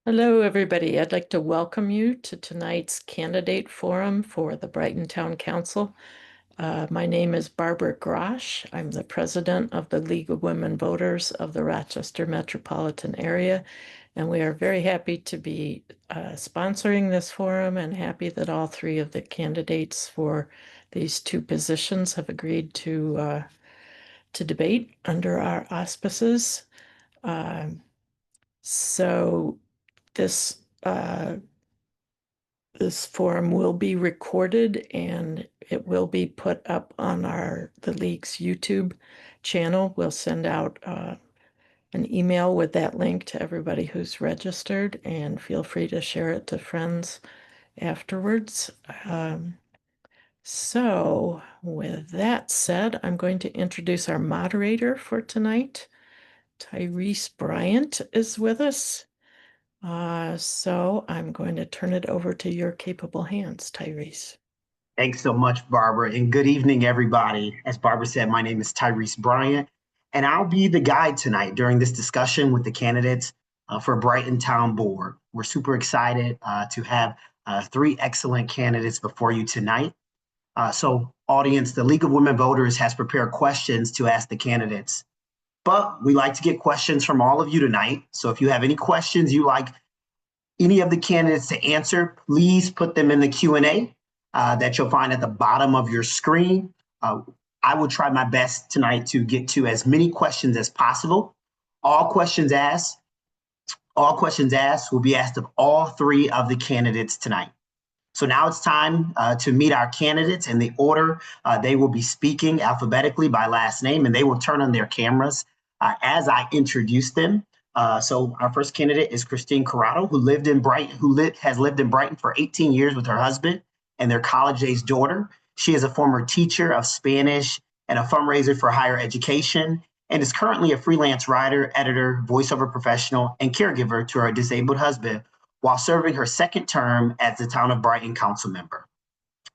Hello, everybody. I'd like to welcome you to tonight's candidate forum for the Brighton Town Council. My name is Barbara Grosh. I'm the president of the League of Women Voters of the Rochester metropolitan area, and we are very happy to be sponsoring this forum and happy that all three of the candidates for these two positions have agreed to debate under our auspices. Um, so this this forum will be recorded and it will be put up on the League's YouTube channel. We'll send out an email with that link to everybody who's registered, and feel free to share it to friends afterwards. So with that said, I'm going to introduce our moderator for tonight. Tyrese Bryant is with us. So I'm going to turn it over to your capable hands, Tyrese. Thanks so much, Barbara, and good evening, everybody. As Barbara said, my name is Tyrese Bryant, and I'll be the guide tonight during this discussion with the candidates for Brighton Town Board. We're super excited to have three excellent candidates before you tonight. So, audience, the League of Women Voters has prepared questions to ask the candidates, but we like to get questions from all of you tonight. So if you have any questions you like any of the candidates to answer, please put them in the Q&A that you'll find at the bottom of your screen. I will try my best tonight to get to as many questions as possible. All questions asked will be asked of all three of the candidates tonight. So now it's time to meet our candidates in the order they will be speaking alphabetically by last name, and they will turn on their cameras as I introduce them. So our first candidate is Christine Corrado, who has lived in Brighton for 18 years with her husband and their college-age daughter. She is a former teacher of Spanish and a fundraiser for higher education, and is currently a freelance writer, editor, voiceover professional, and caregiver to her disabled husband while serving her second term as the Town of Brighton council member.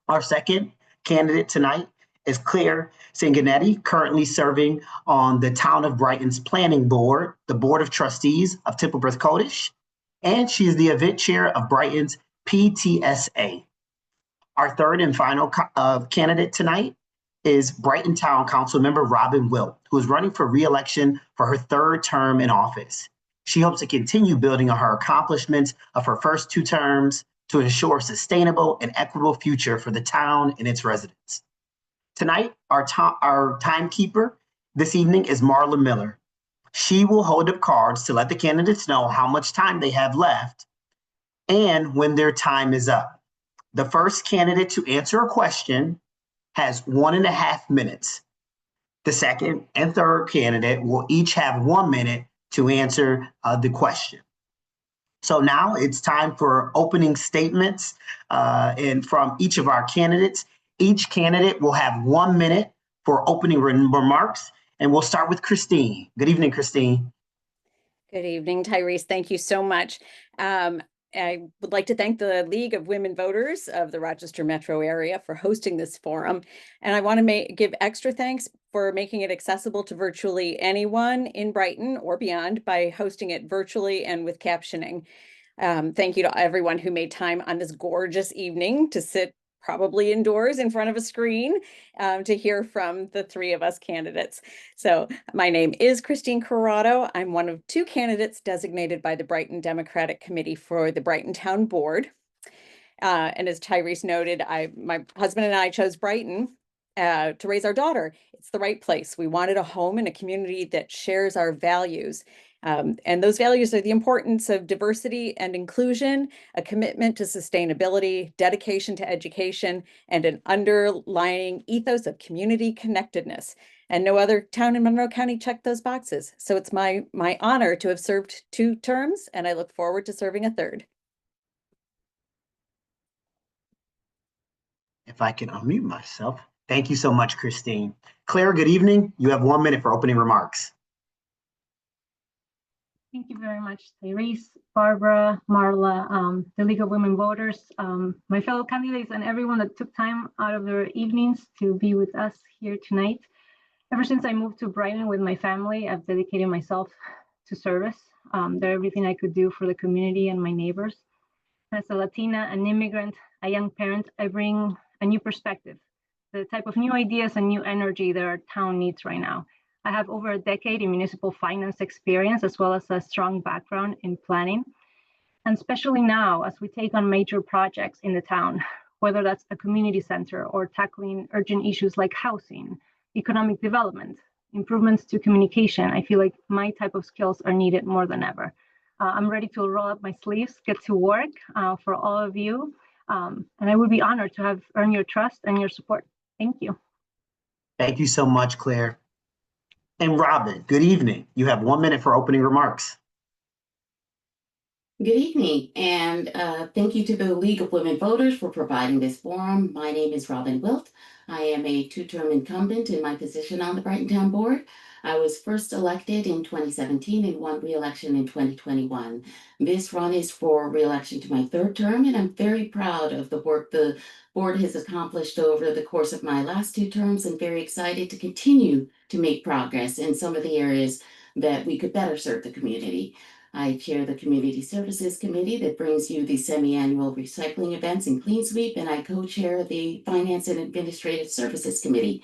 Our second candidate tonight is Clara Sanguinetti, currently serving on the Town of Brighton's Planning Board, the Board of Trustees of Tipplebrook Codish, and she is the event chair of Brighton's PTSA. Our third and final candidate tonight is Brighton Town Council member Robin Wilt, who is running for re-election for her third term in office. She hopes to continue building on her accomplishments of her first two terms to ensure a sustainable and equitable future for the town and its residents. Tonight, our timekeeper this evening is Marla Miller. She will hold up cards to let the candidates know how much time they have left and when their time is up. The first candidate to answer a question has 1.5 minutes. The second and third candidate will each have 1 minute to answer the question. So now it's time for opening statements and from each of our candidates. Each candidate will have 1 minute for opening remarks, and we'll start with Christine. Good evening, Christine. Good evening, Tyrese. Thank you so much. I would like to thank the League of Women Voters of the Rochester metro area for hosting this forum. And I want to give extra thanks for making it accessible to virtually anyone in Brighton or beyond by hosting it virtually and with captioning. Thank you to everyone who made time on this gorgeous evening to sit probably indoors in front of a screen to hear from the three of us candidates. So my name is Christine Corrado. I'm one of two candidates designated by the Brighton Democratic Committee for the Brighton Town Board. And as Tyrese noted, my husband and I chose Brighton to raise our daughter. It's the right place. We wanted a home in a community that shares our values. And those values are the importance of diversity and inclusion, a commitment to sustainability, dedication to education, and an underlying ethos of community connectedness. And no other town in Monroe County checked those boxes. So it's my honor to have served 2 terms, and I look forward to serving a third. If I can unmute myself. Thank you so much, Christine. Claire, good evening. You have 1 minute for opening remarks. Thank you very much, Tyrese, Barbara, Marla, the League of Women Voters, my fellow candidates, and everyone that took time out of their evenings to be with us here tonight. Ever since I moved to Brighton with my family, I've dedicated myself to service. They're everything I could do for the community and my neighbors. As a Latina, an immigrant, a young parent, I bring a new perspective, the type of new ideas and new energy that our town needs right now. I have over a decade in municipal finance experience, as well as a strong background in planning. And especially now, as we take on major projects in the town, whether that's a community center or tackling urgent issues like housing, economic development, improvements to communication, I feel like my type of skills are needed more than ever. I'm ready to roll up my sleeves, get to work for all of you. And I would be honored to have earned your trust and your support. Thank you. Thank you so much, Claire. And Robin, good evening. You have 1 minute for opening remarks. Good evening, and thank you to the League of Women Voters for providing this forum. My name is Robin Wilt. I am a two-term incumbent in my position on the Brighton Town Board. I was first elected in 2017 and won re-election in 2021. This run is for re-election to my third term, and I'm very proud of the work the board has accomplished over the course of my last 2 terms, and very excited to continue to make progress in some of the areas that we could better serve the community. I chair the Community Services Committee that brings you the semi-annual recycling events and clean sweep, and I co-chair the Finance and Administrative Services Committee.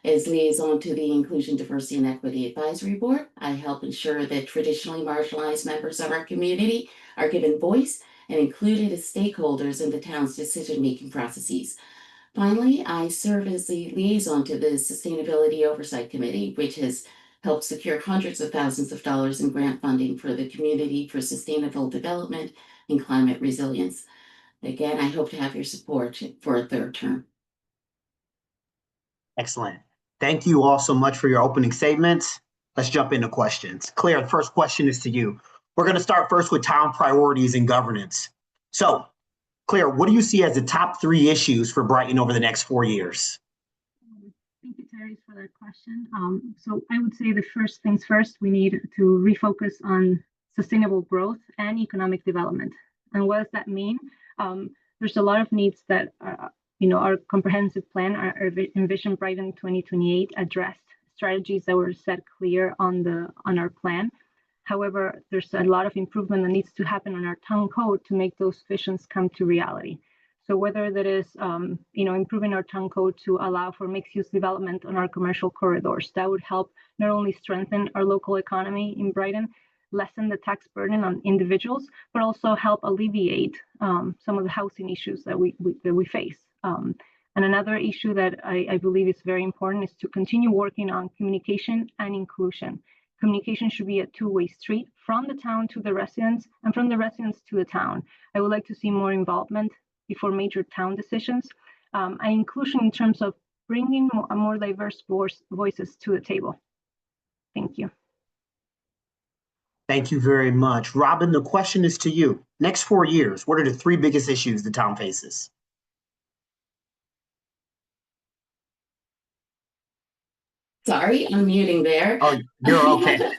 As liaison to the Inclusion, Diversity, and Equity Advisory Board, I help ensure that traditionally marginalized members of our community are given voice and included as stakeholders in the town's decision-making processes. Finally, I serve as the liaison to the Sustainability Oversight Committee, which has helped secure hundreds of thousands of dollars in grant funding for the community for sustainable development and climate resilience. Again, I hope to have your support for a third term. Excellent. Thank you all so much for your opening statements. Let's jump into questions. Claire, the first question is to you. We're going to start first with town priorities and governance. So, Claire, what do you see as the top 3 issues for Brighton over the next 4 years? Thank you, Terry, for that question. So I would say the first things first, we need to refocus on sustainable growth and economic development. And what does that mean? There's a lot of needs that, our comprehensive plan, our Envision Brighton 2028 addressed strategies that were set clear on our plan. However, there's a lot of improvement that needs to happen on our town code to make those visions come to reality. So whether that is, improving our town code to allow for mixed-use development on our commercial corridors, that would help not only strengthen our local economy in Brighton, lessen the tax burden on individuals, but also help alleviate some of the housing issues that we face. And another issue that I believe is very important is to continue working on communication and inclusion. Communication should be a two-way street from the town to the residents and from the residents to the town. I would like to see more involvement before major town decisions, and inclusion in terms of bringing more diverse voices to the table. Thank you. Thank you very much. Robin, the question is to you. Next 4 years, what are the 3 biggest issues the town faces? Sorry, I'm muting there. Oh, you're okay.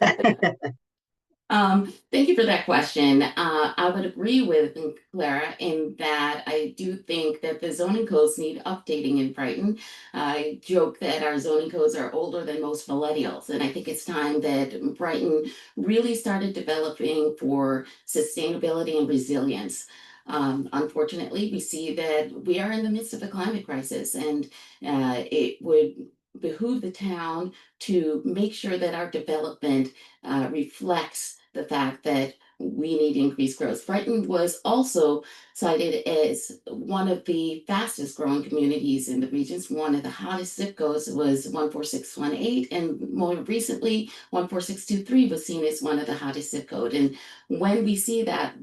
Thank you for that question. I would agree with Clara in that I do think that the zoning codes need updating in Brighton. I joke that our zoning codes are older than most millennials, and I think it's time that Brighton really started developing for sustainability and resilience. Unfortunately, we see that we are in the midst of a climate crisis, and it would behoove the town to make sure that our development reflects the fact that we need increased growth. Brighton was also cited as one of the fastest growing communities in the regions. One of the hottest zip codes was 14618, and more recently 14623 was seen as one of the hottest zip code. And when we see that,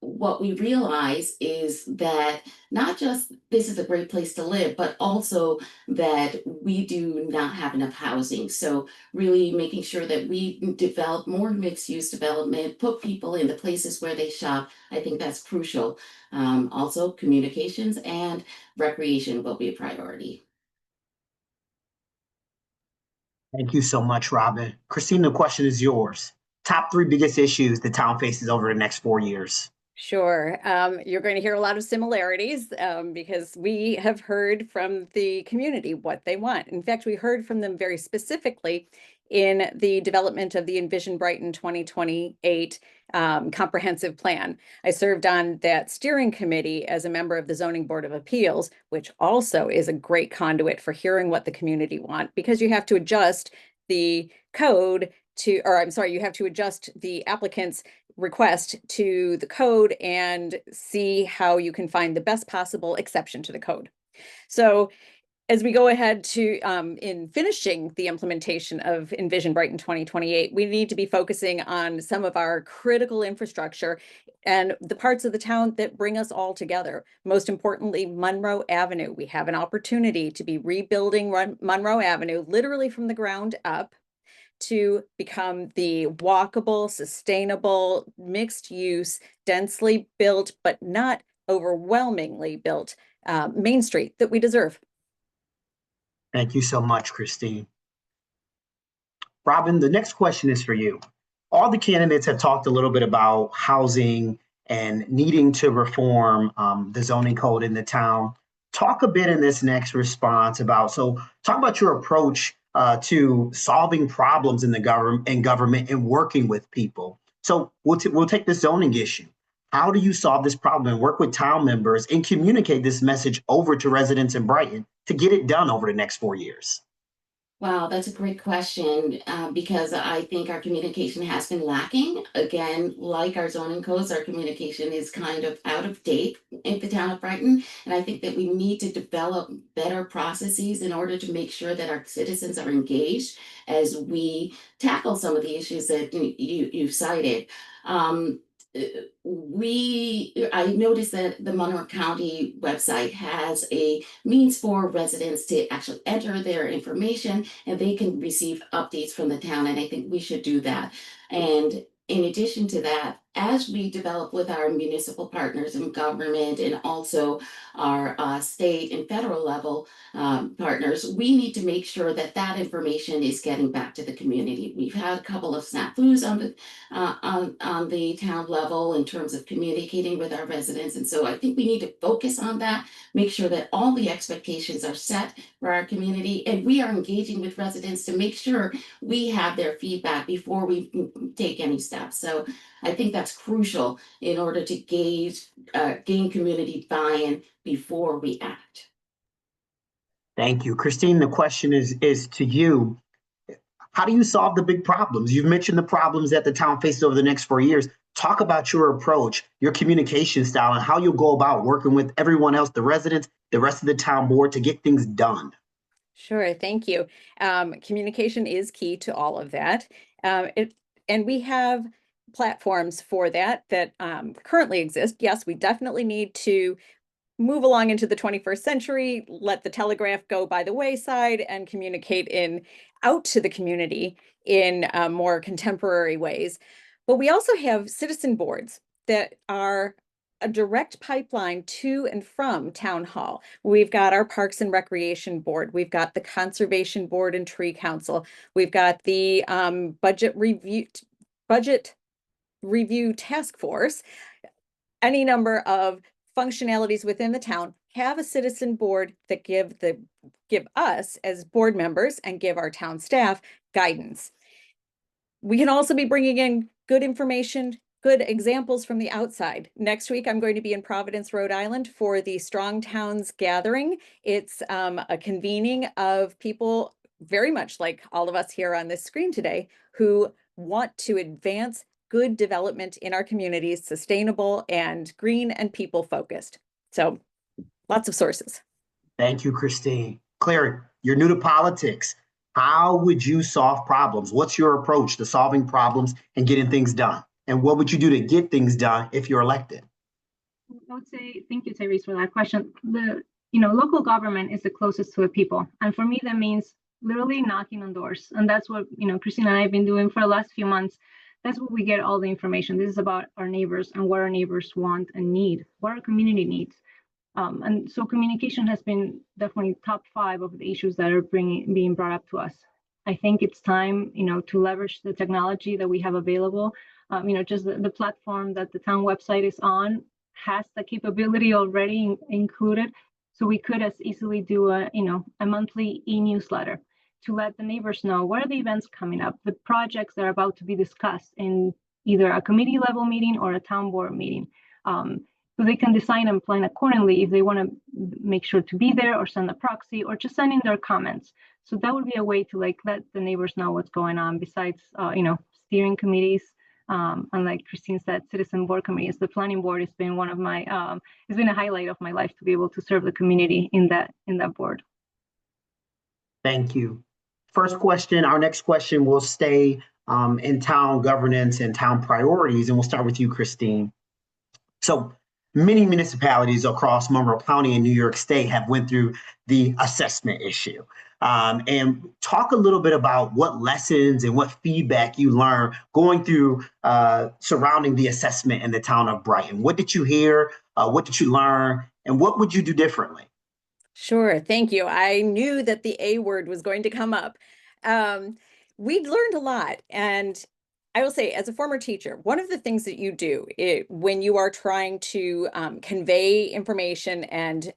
what we realize is that not just this is a great place to live, but also that we do not have enough housing. So really making sure that we develop more mixed use development, put people in the places where they shop, I think that's crucial. Also communications and recreation will be a priority. Thank you so much, Robin. Christine, the question is yours. Top 3 biggest issues the town faces over the next 4 years. Sure. You're going to hear a lot of similarities because we have heard from the community what they want. In fact, we heard from them very specifically in the development of the Envision Brighton 2028 comprehensive plan. I served on that steering committee as a member of the Zoning Board of Appeals, which also is a great conduit for hearing what the community want, because you have to adjust the code to, or I'm sorry, you have to adjust the applicant's request to the code and see how you can find the best possible exception to the code. So as we go ahead to in finishing the implementation of Envision Brighton 2028, we need to be focusing on some of our critical infrastructure and the parts of the town that bring us all together. Most importantly, Monroe Avenue. We have an opportunity to be rebuilding Monroe Avenue literally from the ground up to become the walkable, sustainable, mixed use, densely built, but not overwhelmingly built Main Street that we deserve. Thank you so much, Christine. Robin, the next question is for you. All the candidates have talked a little bit about housing and needing to reform the zoning code in the town. Talk a bit in this next response about, talk about your approach to solving problems in the government and working with people. So we'll take the zoning issue. How do you solve this problem and work with town members and communicate this message over to residents in Brighton to get it done over the next 4 years? Wow, that's a great question, because I think our communication has been lacking. Again, like our zoning codes, our communication is kind of out of date in the town of Brighton. And I think that we need to develop better processes in order to make sure that our citizens are engaged as we tackle some of the issues that you've cited. I noticed that the Monroe County website has a means for residents to actually enter their information, and they can receive updates from the town, and I think we should do that. And in addition to that, as we develop with our municipal partners in government and also our state and federal level partners, we need to make sure that that information is getting back to the community. We've had a couple of snafus on the town level in terms of communicating with our residents, and so I think we need to focus on that, make sure that all the expectations are set for our community, and we are engaging with residents to make sure we have their feedback before we take any steps. So I think that's crucial in order to gain community buy-in before we act. Thank you. Christine, the question is to you. How do you solve the big problems? You've mentioned the problems that the town faces over the next 4 years. Talk about your approach, your communication style, and how you'll go about working with everyone else, the residents, the rest of the town board, to get things done. Sure, thank you. Communication is key to all of that. And we have platforms for that currently exist. Yes, we definitely need to move along into the 21st century, let the telegraph go by the wayside, and communicate out to the community in more contemporary ways. But we also have citizen boards that are a direct pipeline to and from town hall. We've got our Parks and Recreation Board. We've got the Conservation Board and Tree Council. We've got the budget review task force. Any number of functionalities within the town have a citizen board that give us as board members and give our town staff guidance. We can also be bringing in good information, good examples from the outside. Next week, I'm going to be in Providence, Rhode Island for the Strong Towns Gathering. It's a convening of people very much like all of us here on this screen today who want to advance good development in our communities, sustainable and green and people focused. So lots of sources. Thank you, Christine. Clara, you're new to politics. How would you solve problems? What's your approach to solving problems and getting things done? And what would you do to get things done if you're elected? I would say, thank you, Tyrese, for that question. Local government is the closest to the people. And for me, that means literally knocking on doors. And that's what, Christine and I have been doing for the last few months. That's where we get all the information. This is about our neighbors and what our neighbors want and need, what our community needs. And so communication has been definitely top 5 of the issues that are being brought up to us. I think it's time, to leverage the technology that we have available. Just the platform that the town website is on has the capability already included. So we could as easily do a monthly e-newsletter to let the neighbors know what are the events coming up, the projects that are about to be discussed in either a committee level meeting or a town board meeting. So they can design and plan accordingly if they want to make sure to be there or send a proxy or just send in their comments. So that would be a way to like let the neighbors know what's going on besides, steering committees. And like Christine said, citizen board committees. The planning board has been one of my, it's been a highlight of my life to be able to serve the community in that board. Thank you. First question, our next question will stay in town governance and town priorities, and we'll start with you, Christine. So many municipalities across Monroe County and New York State have went through the assessment issue. And talk a little bit about what lessons and what feedback you learned going through surrounding the assessment in the town of Brighton. What did you hear? What did you learn? And what would you do differently? Sure, thank you. I knew that the A word was going to come up. We learned a lot, and I will say, as a former teacher, one of the things that you do when you are trying to convey information and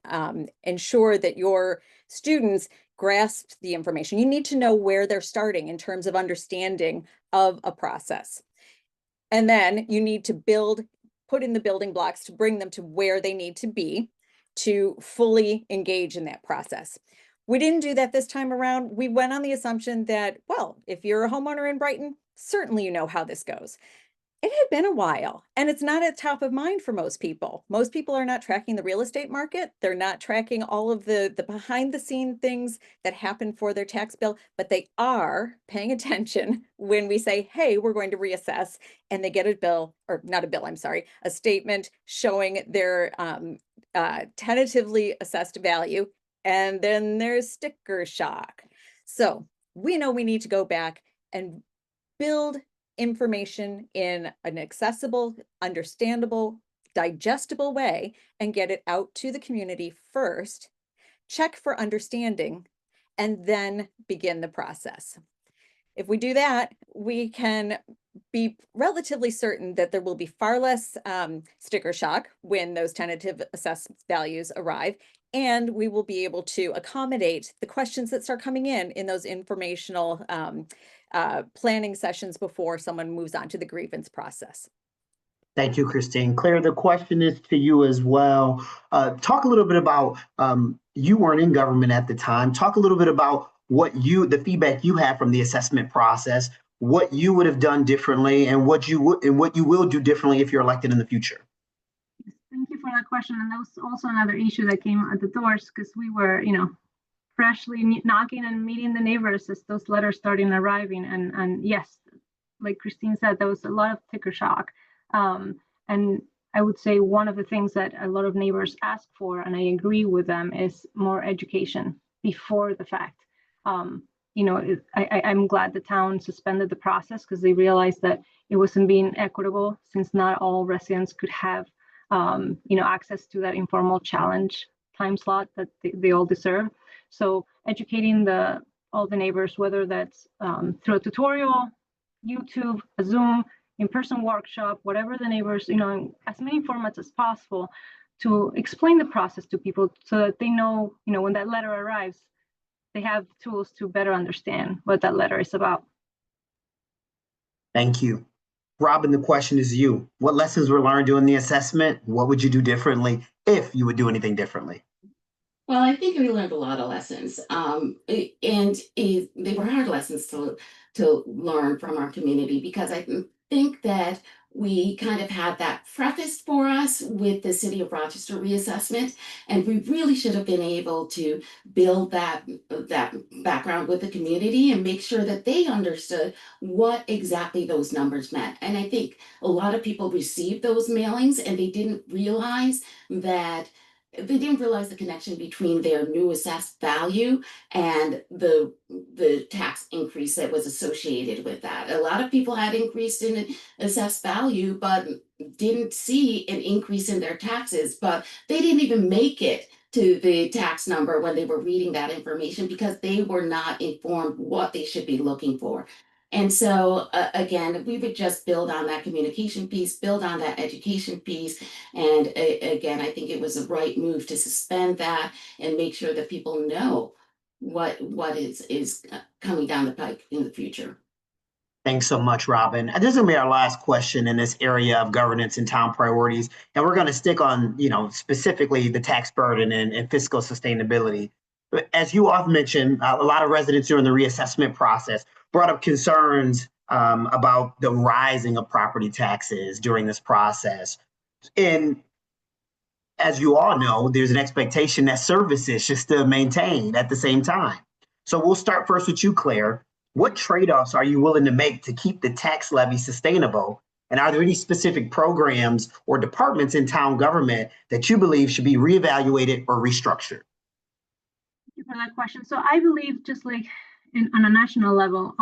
ensure that your students grasp the information, you need to know where they're starting in terms of understanding of a process. And then you need to put in the building blocks to bring them to where they need to be to fully engage in that process. We didn't do that this time around. We went on the assumption that, well, if you're a homeowner in Brighton, certainly you know how this goes. It had been a while, and it's not at top of mind for most people. Most people are not tracking the real estate market. They're not tracking all of the behind the scene things that happen for their tax bill, but they are paying attention when we say, hey, we're going to reassess, and they get a bill, or not a bill, I'm sorry, a statement showing their tentatively assessed value, and then there's sticker shock. So we know we need to go back and build information in an accessible, understandable, digestible way and get it out to the community first, check for understanding, and then begin the process. If we do that, we can be relatively certain that there will be far less sticker shock when those tentative assessed values arrive, and we will be able to accommodate the questions that start coming in those informational planning sessions before someone moves on to the grievance process. Thank you, Christine. Claire, the question is to you as well. Talk a little bit about, you weren't in government at the time. Talk a little bit about the feedback you had from the assessment process, what you would have done differently, and what you will do differently if you're elected in the future. Thank you for that question. And that was also another issue that came at the doors because we were, freshly knocking and meeting the neighbors as those letters started arriving. And yes, like Christine said, there was a lot of sticker shock. And I would say one of the things that a lot of neighbors ask for, and I agree with them, is more education before the fact. I'm glad the town suspended the process because they realized that it wasn't being equitable since not all residents could have, access to that informal challenge time slot that they all deserve. So educating all the neighbors, whether that's through a tutorial, YouTube, a Zoom, in-person workshop, whatever the neighbors, as many formats as possible to explain the process to people so that they know, when that letter arrives, they have tools to better understand what that letter is about. Thank you. Robin, the question is you. What lessons were learned during the assessment? What would you do differently if you would do anything differently? Well, I think we learned a lot of lessons, and they were hard lessons to learn from our community because I think that we kind of had that prefaced for us with the City of Rochester reassessment, and we really should have been able to build that background with the community and make sure that they understood what exactly those numbers meant. And I think a lot of people received those mailings and they didn't realize the connection between their new assessed value and the tax increase that was associated with that. A lot of people had increased in assessed value, but didn't see an increase in their taxes, but they didn't even make it to the tax number when they were reading that information because they were not informed what they should be looking for. And so, again, we would just build on that communication piece, build on that education piece. And again, I think it was the right move to suspend that and make sure that people know what is coming down the pike in the future. Thanks so much, Robin. This is going to be our last question in this area of governance and town priorities. And we're going to stick on, specifically the tax burden and fiscal sustainability. But as you all mentioned, a lot of residents during the reassessment process brought up concerns about the rising of property taxes during this process. And as you all know, there's an expectation that services should still maintain at the same time. So we'll start first with you, Claire. What trade-offs are you willing to make to keep the tax levy sustainable? And are there any specific programs or departments in town government that you believe should be reevaluated or restructured? Thank you for that question. So I believe, just like on a national level,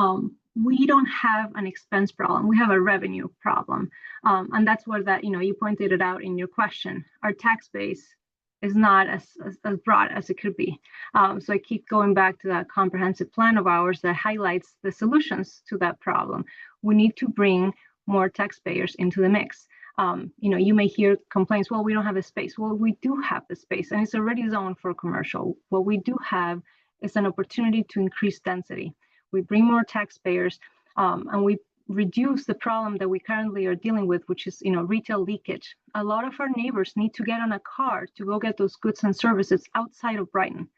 we don't have an expense problem. We have a revenue problem. And that's where that, you pointed it out in your question. Our tax base is not as broad as it could be. So I keep going back to that comprehensive plan of ours that highlights the solutions to that problem. We need to bring more taxpayers into the mix. You may hear complaints, well, we don't have the space. Well, we do have the space, and it's already zoned for commercial. What we do have is an opportunity to increase density. We bring more taxpayers, and we reduce the problem that we currently are dealing with, which is retail leakage. A lot of our neighbors need to get on a car to go get those goods and services outside of Brighton.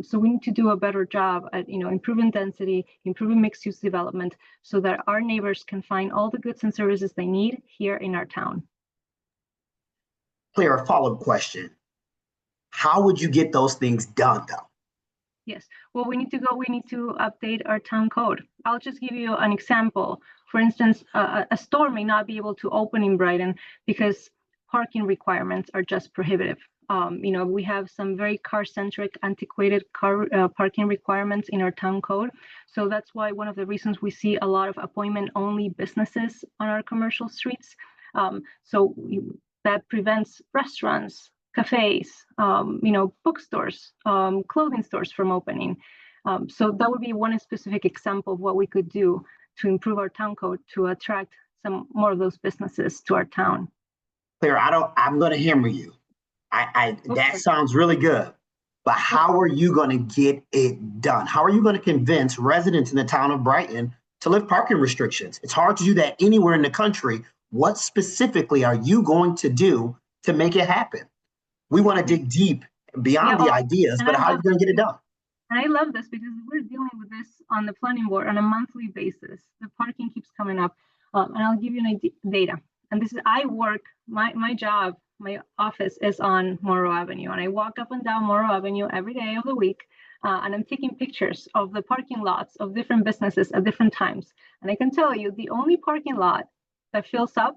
So we need to do a better job at improving density, improving mixed use development, so that our neighbors can find all the goods and services they need here in our town. Claire, a follow-up question. How would you get those things done, though? Yes, well, we need to update our town code. I'll just give you an example. For instance, a store may not be able to open in Brighton because parking requirements are just prohibitive. We have some very car-centric, antiquated parking requirements in our town code. So that's why one of the reasons we see a lot of appointment-only businesses on our commercial streets. That prevents restaurants, cafes, bookstores, clothing stores from opening. So that would be one specific example of what we could do to improve our town code to attract some more of those businesses to our town. Claire, I'm going to hammer you. That sounds really good, but how are you going to get it done? How are you going to convince residents in the town of Brighton to lift parking restrictions? It's hard to do that anywhere in the country. What specifically are you going to do to make it happen? We want to dig deep beyond the ideas, but how are you going to get it done? And I love this because we're dealing with this on the planning board on a monthly basis. The parking keeps coming up, and I'll give you an data. And this is, I work, my job, my office is on Morrow Avenue, and I walk up and down Morrow Avenue every day of the week, and I'm taking pictures of the parking lots of different businesses at different times. And I can tell you the only parking lot that fills up,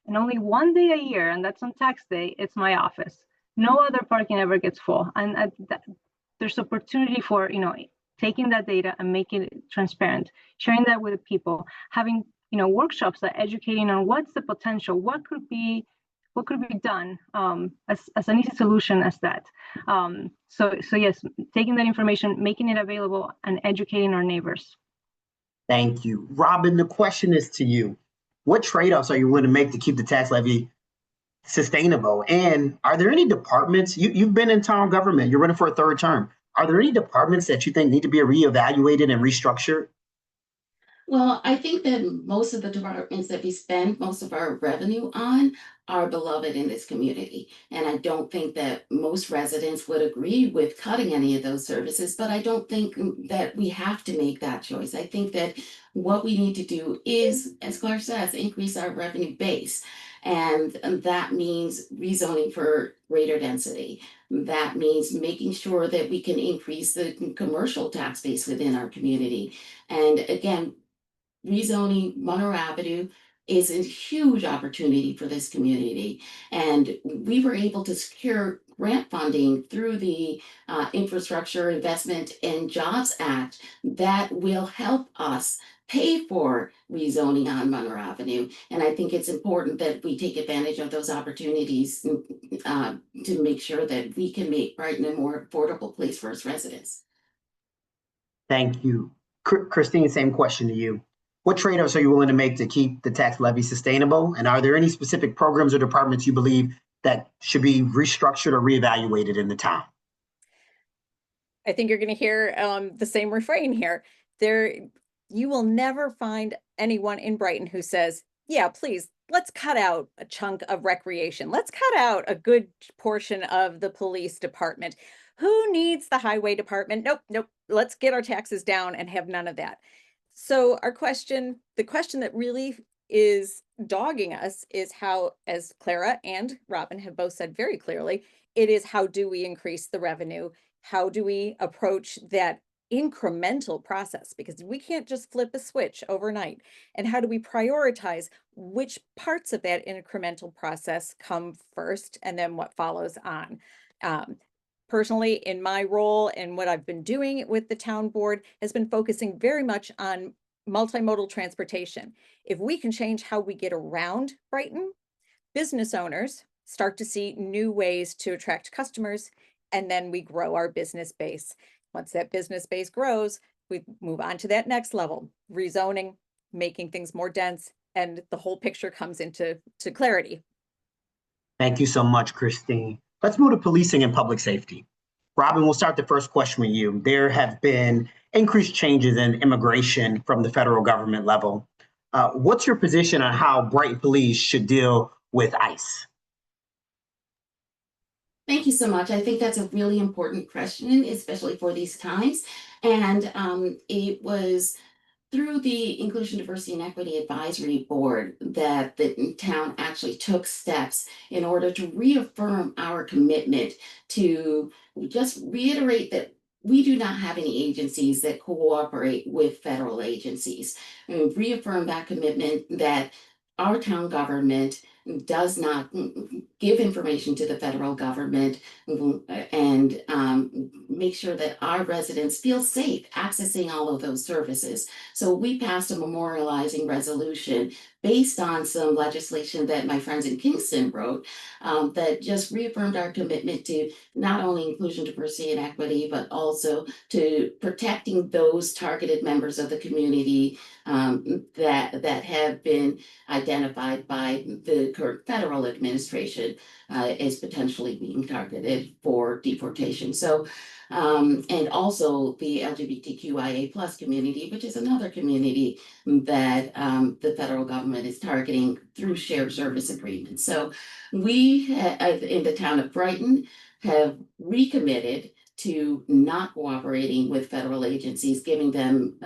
and only one day a year, and that's on tax day, it's my office. No other parking ever gets full. And there's opportunity for, taking that data and making it transparent, sharing that with the people, having, workshops that educating on what's the potential, what could be done as an easy solution as that. So yes, taking that information, making it available, and educating our neighbors. Thank you. Robin, the question is to you. What trade-offs are you willing to make to keep the tax levy sustainable? And are there any departments, you've been in town government, you're running for a third term. Are there any departments that you think need to be reevaluated and restructured? Well, I think that most of the departments that we spend most of our revenue on are beloved in this community. And I don't think that most residents would agree with cutting any of those services, but I don't think that we have to make that choice. I think that what we need to do is, as Clara says, increase our revenue base. And that means rezoning for greater density. That means making sure that we can increase the commercial tax base within our community. And again, rezoning Monroe Avenue is a huge opportunity for this community. And we were able to secure grant funding through the Infrastructure Investment and Jobs Act that will help us pay for rezoning on Monroe Avenue. And I think it's important that we take advantage of those opportunities to make sure that we can make Brighton a more affordable place for its residents. Thank you. Christine, same question to you. What trade-offs are you willing to make to keep the tax levy sustainable? And are there any specific programs or departments you believe that should be restructured or reevaluated in the town? I think you're going to hear the same refrain here. You will never find anyone in Brighton who says, yeah, please, let's cut out a chunk of recreation. Let's cut out a good portion of the police department. Who needs the highway department? Nope, nope. Let's get our taxes down and have none of that. So the question that really is dogging us is how, as Clara and Robin have both said very clearly, it is how do we increase the revenue? How do we approach that incremental process? Because we can't just flip a switch overnight. And how do we prioritize which parts of that incremental process come first and then what follows on? Personally, in my role and what I've been doing with the town board has been focusing very much on multimodal transportation. If we can change how we get around Brighton, business owners start to see new ways to attract customers, and then we grow our business base. Once that business base grows, we move on to that next level, rezoning, making things more dense, and the whole picture comes into clarity. Thank you so much, Christine. Let's move to policing and public safety. Robin, we'll start the first question with you. There have been increased changes in immigration from the federal government level. What's your position on how Brighton Police should deal with ICE? Thank you so much. I think that's a really important question, especially for these times. And it was through the Inclusion, Diversity, and Equity Advisory Board that the town actually took steps in order to reaffirm our commitment to just reiterate that we do not have any agencies that cooperate with federal agencies. And reaffirm that commitment that our town government does not give information to the federal government and make sure that our residents feel safe accessing all of those services. So we passed a memorializing resolution based on some legislation that my friends in Kingston wrote that just reaffirmed our commitment to not only inclusion, diversity, and equity, but also to protecting those targeted members of the community that have been identified by the current federal administration as potentially being targeted for deportation. So, and also the LGBTQIA plus community, which is another community that the federal government is targeting through shared service agreements. So we in the town of Brighton have recommitted to not cooperating with federal agencies, giving them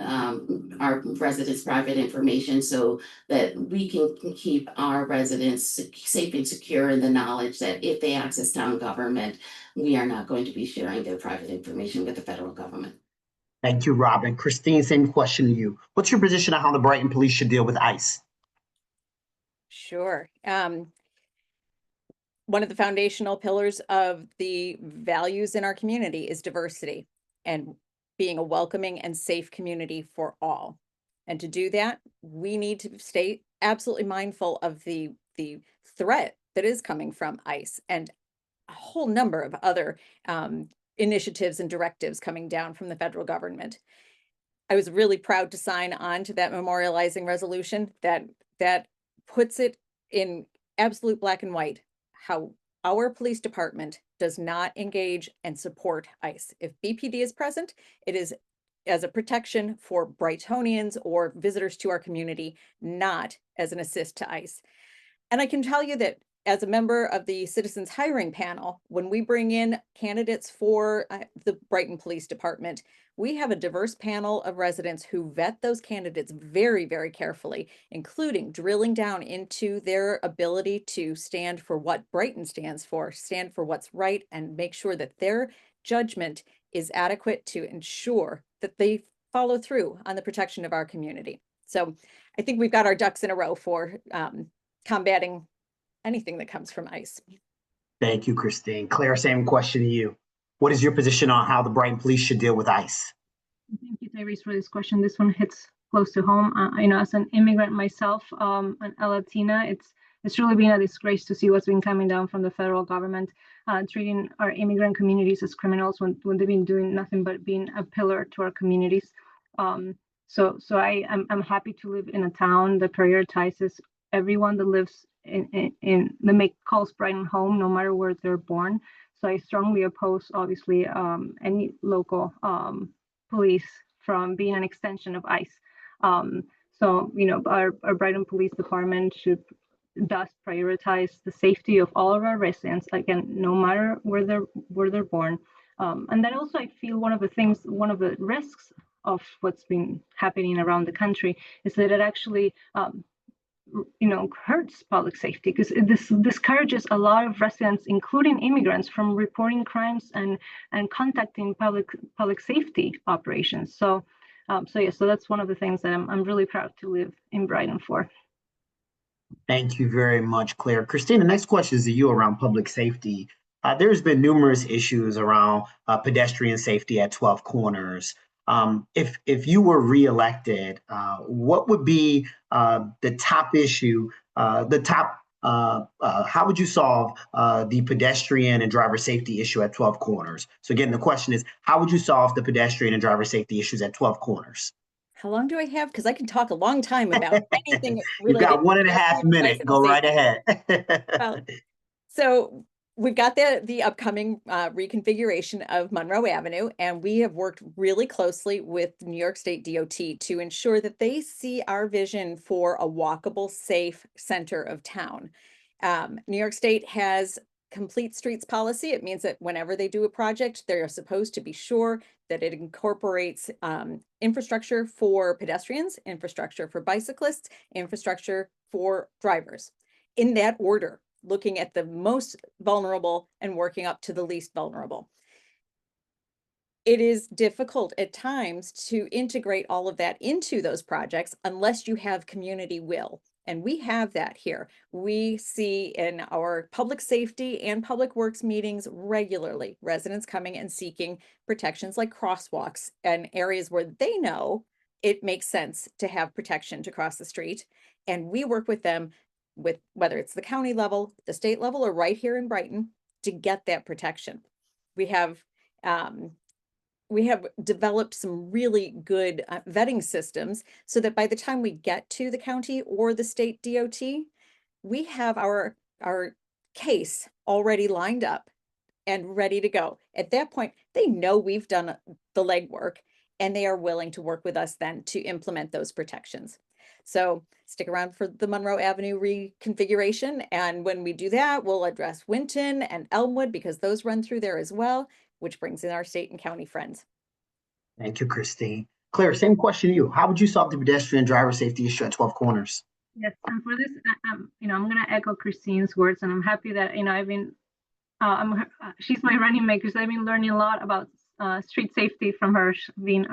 our residents' private information so that we can keep our residents safe and secure in the knowledge that if they access town government, we are not going to be sharing their private information with the federal government. Thank you, Robin. Christine, same question to you. What's your position on how the Brighton Police should deal with ICE? Sure. One of the foundational pillars of the values in our community is diversity and being a welcoming and safe community for all. And to do that, we need to stay absolutely mindful of the threat that is coming from ICE and a whole number of other initiatives and directives coming down from the federal government. I was really proud to sign on to that memorializing resolution that puts it in absolute black and white how our police department does not engage and support ICE. If BPD is present, it is as a protection for Brightonians or visitors to our community, not as an assist to ICE. And I can tell you that as a member of the Citizens Hiring Panel, when we bring in candidates for the Brighton Police Department, we have a diverse panel of residents who vet those candidates very, very carefully, including drilling down into their ability to stand for what Brighton stands for, stand for what's right, and make sure that their judgment is adequate to ensure that they follow through on the protection of our community. So I think we've got our ducks in a row for combating anything that comes from ICE. Thank you, Christine. Claire, same question to you. What is your position on how the Brighton Police should deal with ICE? Thank you, Tyrese, for this question. This one hits close to home. As an immigrant myself, and a Latina, it's really been a disgrace to see what's been coming down from the federal government, treating our immigrant communities as criminals when they've been doing nothing but being a pillar to our communities. So I'm happy to live in a town that prioritizes everyone that lives in that calls Brighton home, no matter where they're born. So I strongly oppose, obviously, any local police from being an extension of ICE. So, you know, our Brighton Police Department should thus prioritize the safety of all of our residents, again, no matter where they're born. And then also I feel one of the risks of what's been happening around the country is that it actually you know, hurts public safety, because this discourages a lot of residents, including immigrants, from reporting crimes and contacting public safety operations. So so that's one of the things that I'm really proud to live in Brighton for. Thank you very much, Claire. Christine, the next question is to you around public safety. There's been numerous issues around pedestrian safety at 12 Corners. If you were reelected, what would be the top issue, how would you solve the pedestrian and driver safety issue at 12 Corners? So again, the question is, how would you solve the pedestrian and driver safety issues at 12 Corners? How long do I have? Because I can talk a long time about anything You've related got to 1.5 minutes. bicycle Go right safety. ahead. Well, so we've got the upcoming reconfiguration of Monroe Avenue, and we have worked really closely with New York State DOT to ensure that they see our vision for a walkable, safe center of town. New York State has complete streets policy. It means that whenever they do a project, they are supposed to be sure that it incorporates infrastructure for pedestrians, infrastructure for bicyclists, infrastructure for drivers, in that order, looking at the most vulnerable and working up to the least vulnerable. It is difficult at times to integrate all of that into those projects unless you have community will. And we have that here. We see in our public safety and public works meetings regularly residents coming and seeking protections like crosswalks and areas where they know it makes sense to have protection to cross the street. And we work with them, with whether it's the county level, the state level, or right here in Brighton, to get that protection. We have developed some really good vetting systems so that by the time we get to the county or the state DOT, we have our case already lined up and ready to go. At that point, they know we've done the legwork and they are willing to work with us then to implement those protections. So stick around for the Monroe Avenue reconfiguration. And when we do that, we'll address Winton and Elmwood because those run through there as well, which brings in our state and county friends. Thank you, Christine. Claire, same question to you. How would you solve the pedestrian driver safety issue at 12 Corners? Yes, and for this, you know, I'm going to echo Christine's words, and I'm happy that, you know, I've been, she's my running mate because I've been learning a lot about street safety from her, being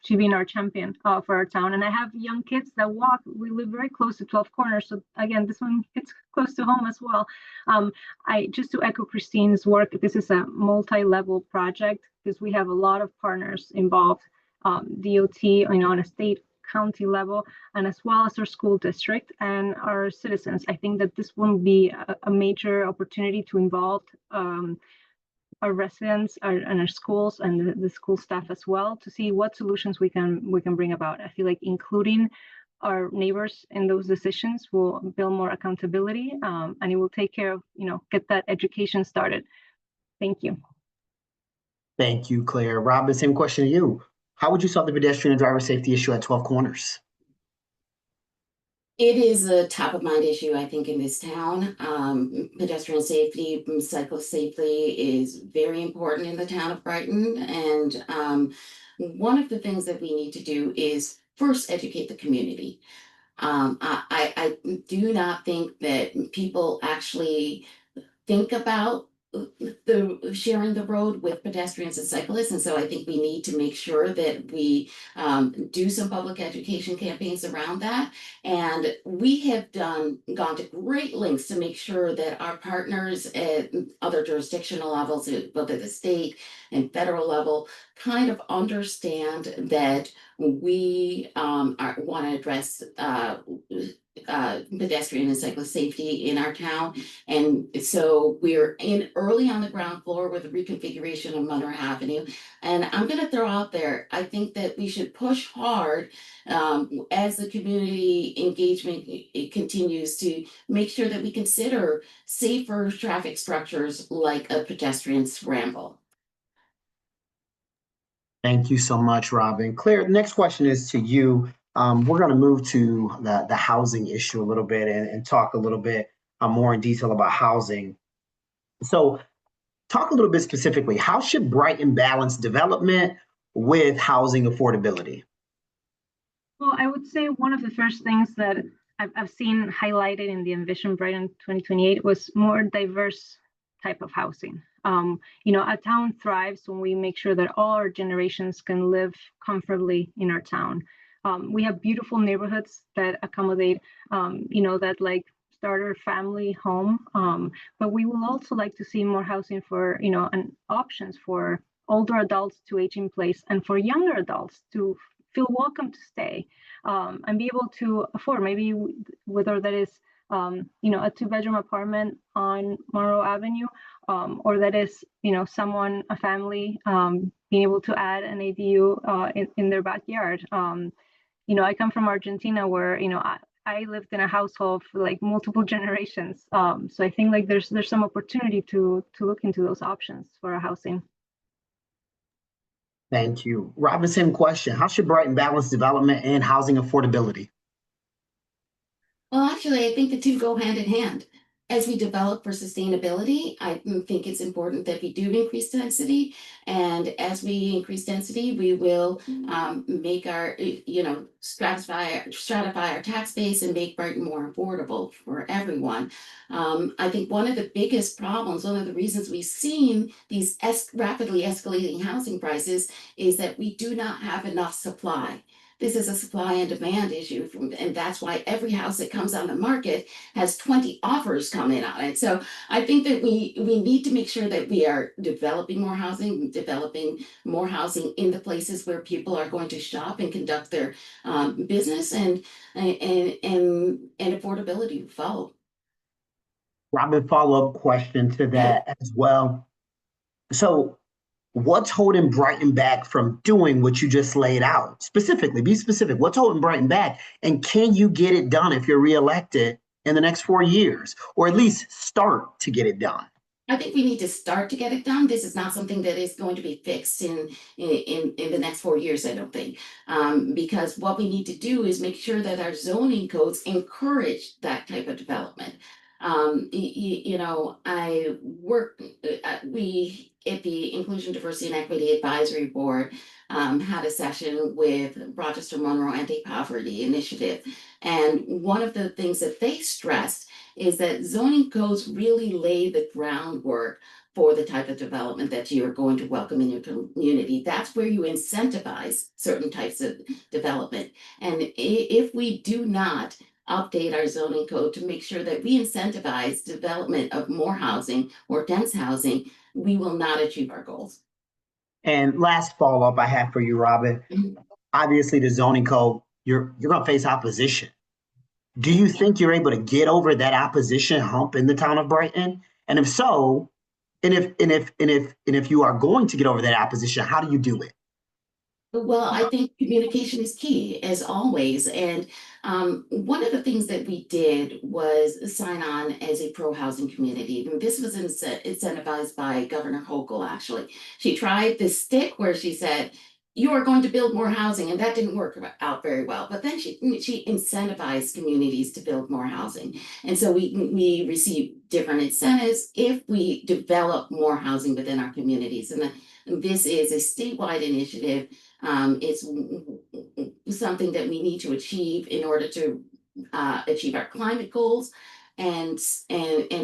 she being our champion for our town. And I have young kids that walk. We live very close to 12 Corners, so again, this one hits close to home as well. Just to echo Christine's work, this is a multi-level project because we have a lot of partners involved, DOT, you know, on a state, county level, and as well as our school district and our citizens. I think that this will be a major opportunity to involve our residents and our schools and the school staff as well to see what solutions we can bring about. I feel like including our neighbors in those decisions will build more accountability, and it will take care of, you know, get that education started. Thank you. Thank you, Claire. Robin, same question to you. How would you solve the pedestrian and driver safety issue at 12 Corners? It is a top of mind issue, I think, in this town. Pedestrian safety, cyclist safety is very important in the town of Brighton. And one of the things that we need to do is first educate the community. I do not think that people actually think about the sharing the road with pedestrians and cyclists, and so I think we need to make sure that we do some public education campaigns around that. And we have gone to great lengths to make sure that our partners at other jurisdictional levels, both at the state and federal level, kind of understand that we want to address pedestrian and cyclist safety in our town. And so we're in early on the ground floor with the reconfiguration of Monroe Avenue. And I'm going to throw out there, I think that we should push hard as the community engagement it continues to make sure that we consider safer traffic structures like a pedestrian scramble. Thank you so much, Robin. Claire, the next question is to you. We're going to move to the housing issue a little bit and talk a little bit more in detail about housing. So talk a little bit specifically, how should Brighton balance development with housing affordability? Well, I would say one of the first things that I've seen highlighted in the Envision Brighton 2028 was more diverse type of housing. A town thrives when we make sure that all our generations can live comfortably in our town. We have beautiful neighborhoods that accommodate, that like starter family home. But we will also like to see more housing for, and options for older adults to age in place and for younger adults to feel welcome to stay and be able to afford, maybe whether that is a 2-bedroom apartment on Monroe Avenue, or that is, a family being able to add an ADU in their backyard. I come from Argentina where, I lived in a household for like multiple generations. So I think like there's some opportunity to look into those options for our housing. Thank you. Robin, same question. How should Brighton balance development and housing affordability? Well, actually, I think the two go hand in hand. As we develop for sustainability, I think it's important that we do increase density. And as we increase density, we will make our, stratify our tax base and make Brighton more affordable for everyone. I think one of the biggest problems, one of the reasons we've seen these rapidly escalating housing prices is that we do not have enough supply. This is a supply and demand issue, and that's why every house that comes on the market has 20 offers come in on it. So I think that we need to make sure that we are developing more housing in the places where people are going to shop and conduct their business, and affordability will follow. Robin, follow-up question to that as well. So what's holding Brighton back from doing what you just laid out? Specifically, be specific. What's holding Brighton back? And can you get it done if you're reelected in the next 4 years, or at least start to get it done? I think we need to start to get it done. This is not something that is going to be fixed in the next 4 years, I don't think. Because what we need to do is make sure that our zoning codes encourage that type of development. I work, we at the Inclusion, Diversity, and Equity Advisory Board had a session with Rochester Monroe Anti-Poverty Initiative. And one of the things that they stressed is that zoning codes really lay the groundwork for the type of development that you're going to welcome in your community. That's where you incentivize certain types of development. And if we do not update our zoning code to make sure that we incentivize development of more housing or dense housing, we will not achieve our goals. And last follow-up I have for you, Robin. Obviously, the zoning code, you're going to face opposition. Do you think you're able to get over that opposition hump in the town of Brighton? And if so, and if you are going to get over that opposition, how do you do it? Well, I think communication is key, as always. And one of the things that we did was sign on as a pro-housing community. And this was incentivized by Governor Hochul, actually. She tried this stick where she said, you are going to build more housing, and that didn't work out very well. But then she incentivized communities to build more housing. And so we receive different incentives if we develop more housing within our communities. And this is a statewide initiative. It's something that we need to achieve in order to achieve our climate goals and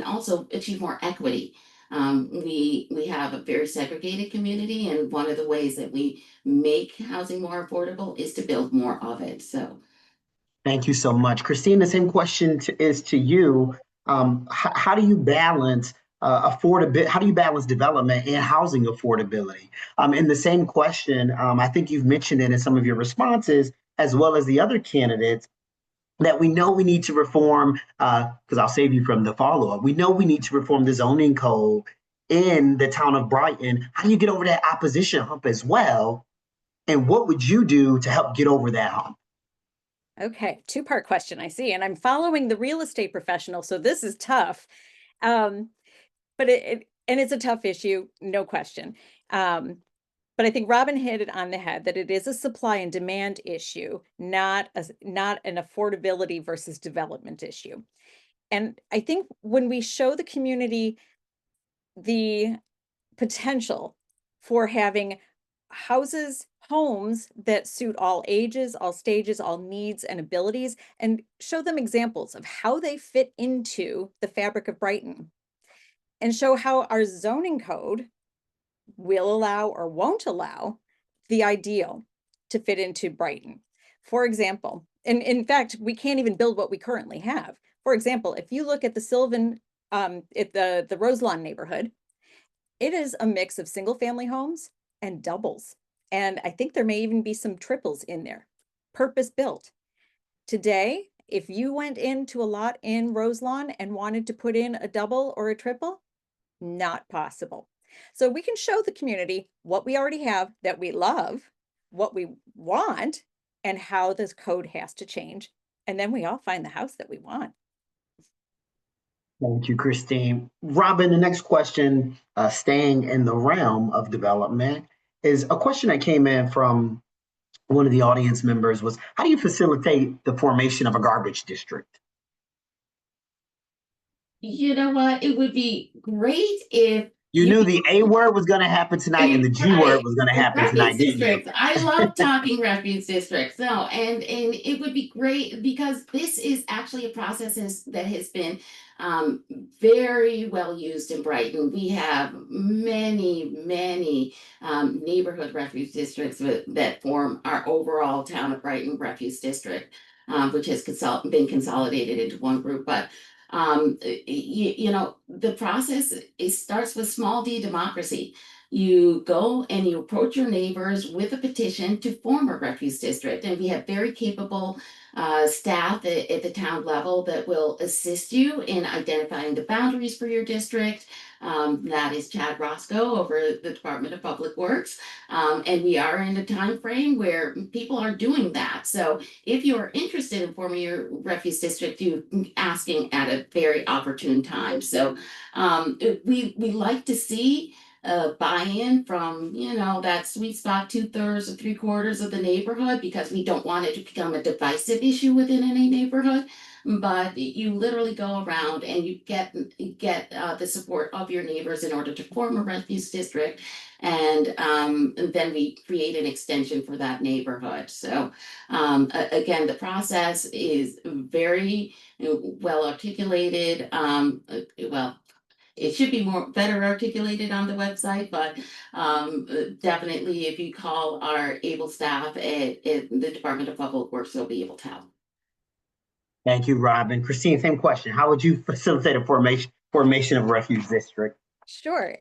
also achieve more equity. We have a very segregated community, and one of the ways that we make housing more affordable is to build more of it. So thank you so much. Christine, the same question is to you. How do you balance affordability? How do you balance development and housing affordability? In the same question, I think you've mentioned it in some of your responses, as well as the other candidates. that we know we need to reform, because I'll save you from the follow-up. We know we need to reform the zoning code in the town of Brighton. How do you get over that opposition hump as well? And what would you do to help get over that hump? Okay, two-part question I see, and I'm following the real estate professional, so this is tough. But it's a tough issue, no question. But I think Robin hit it on the head that it is a supply and demand issue, not an affordability versus development issue. And I think when we show the community the potential for having homes that suit all ages, all stages, all needs and abilities, and show them examples of how they fit into the fabric of Brighton, and show how our zoning code will allow or won't allow the ideal to fit into Brighton. For example, and in fact, we can't even build what we currently have. For example, if you look at the Sylvan, at the Roselawn neighborhood, it is a mix of single family homes and doubles. And I think there may even be some triples in there, purpose built. Today, if you went into a lot in Roselawn and wanted to put in a double or a triple, not possible. So we can show the community what we already have that we love, what we want, and how this code has to change. And then we all find the house that we want. Thank you, Christine. Robin, the next question, staying in the realm of development, is a question that came in from one of the audience members was, how do you facilitate the formation of a garbage district? You know what? It would be great if You knew the A word was going to happen tonight and the G word was going to happen tonight, refuge didn't you? districts. I love talking refuge districts. No, and it would be great because this is actually a process that has been very well used in Brighton. We have many neighborhood refuge districts that form our overall town of Brighton refuge district, which has been consolidated into one group. But you know, the process, it starts with small d democracy. You go and you approach your neighbors with a petition to form a refuge district, and we have very capable staff at the town level that will assist you in identifying the boundaries for your district. That is Chad Roscoe over the Department of Public Works, and we are in a time frame where people are doing that. So if you are interested in forming your refuge district, you asking at a very opportune time. So we like to see buy-in from, you know, that sweet spot, 2/3 or 3/4 of the neighborhood, because we don't want it to become a divisive issue within any neighborhood. But you literally go around and you get the support of your neighbors in order to form a refuge district, and then we create an extension for that neighborhood. So again, the process is very well articulated. Well, it should be better articulated on the website, but definitely if you call our able staff at the Department of Public Works, they'll be able to help. Thank you, Robin. Christine, same question. How would you facilitate a formation of a refuge district? Sure.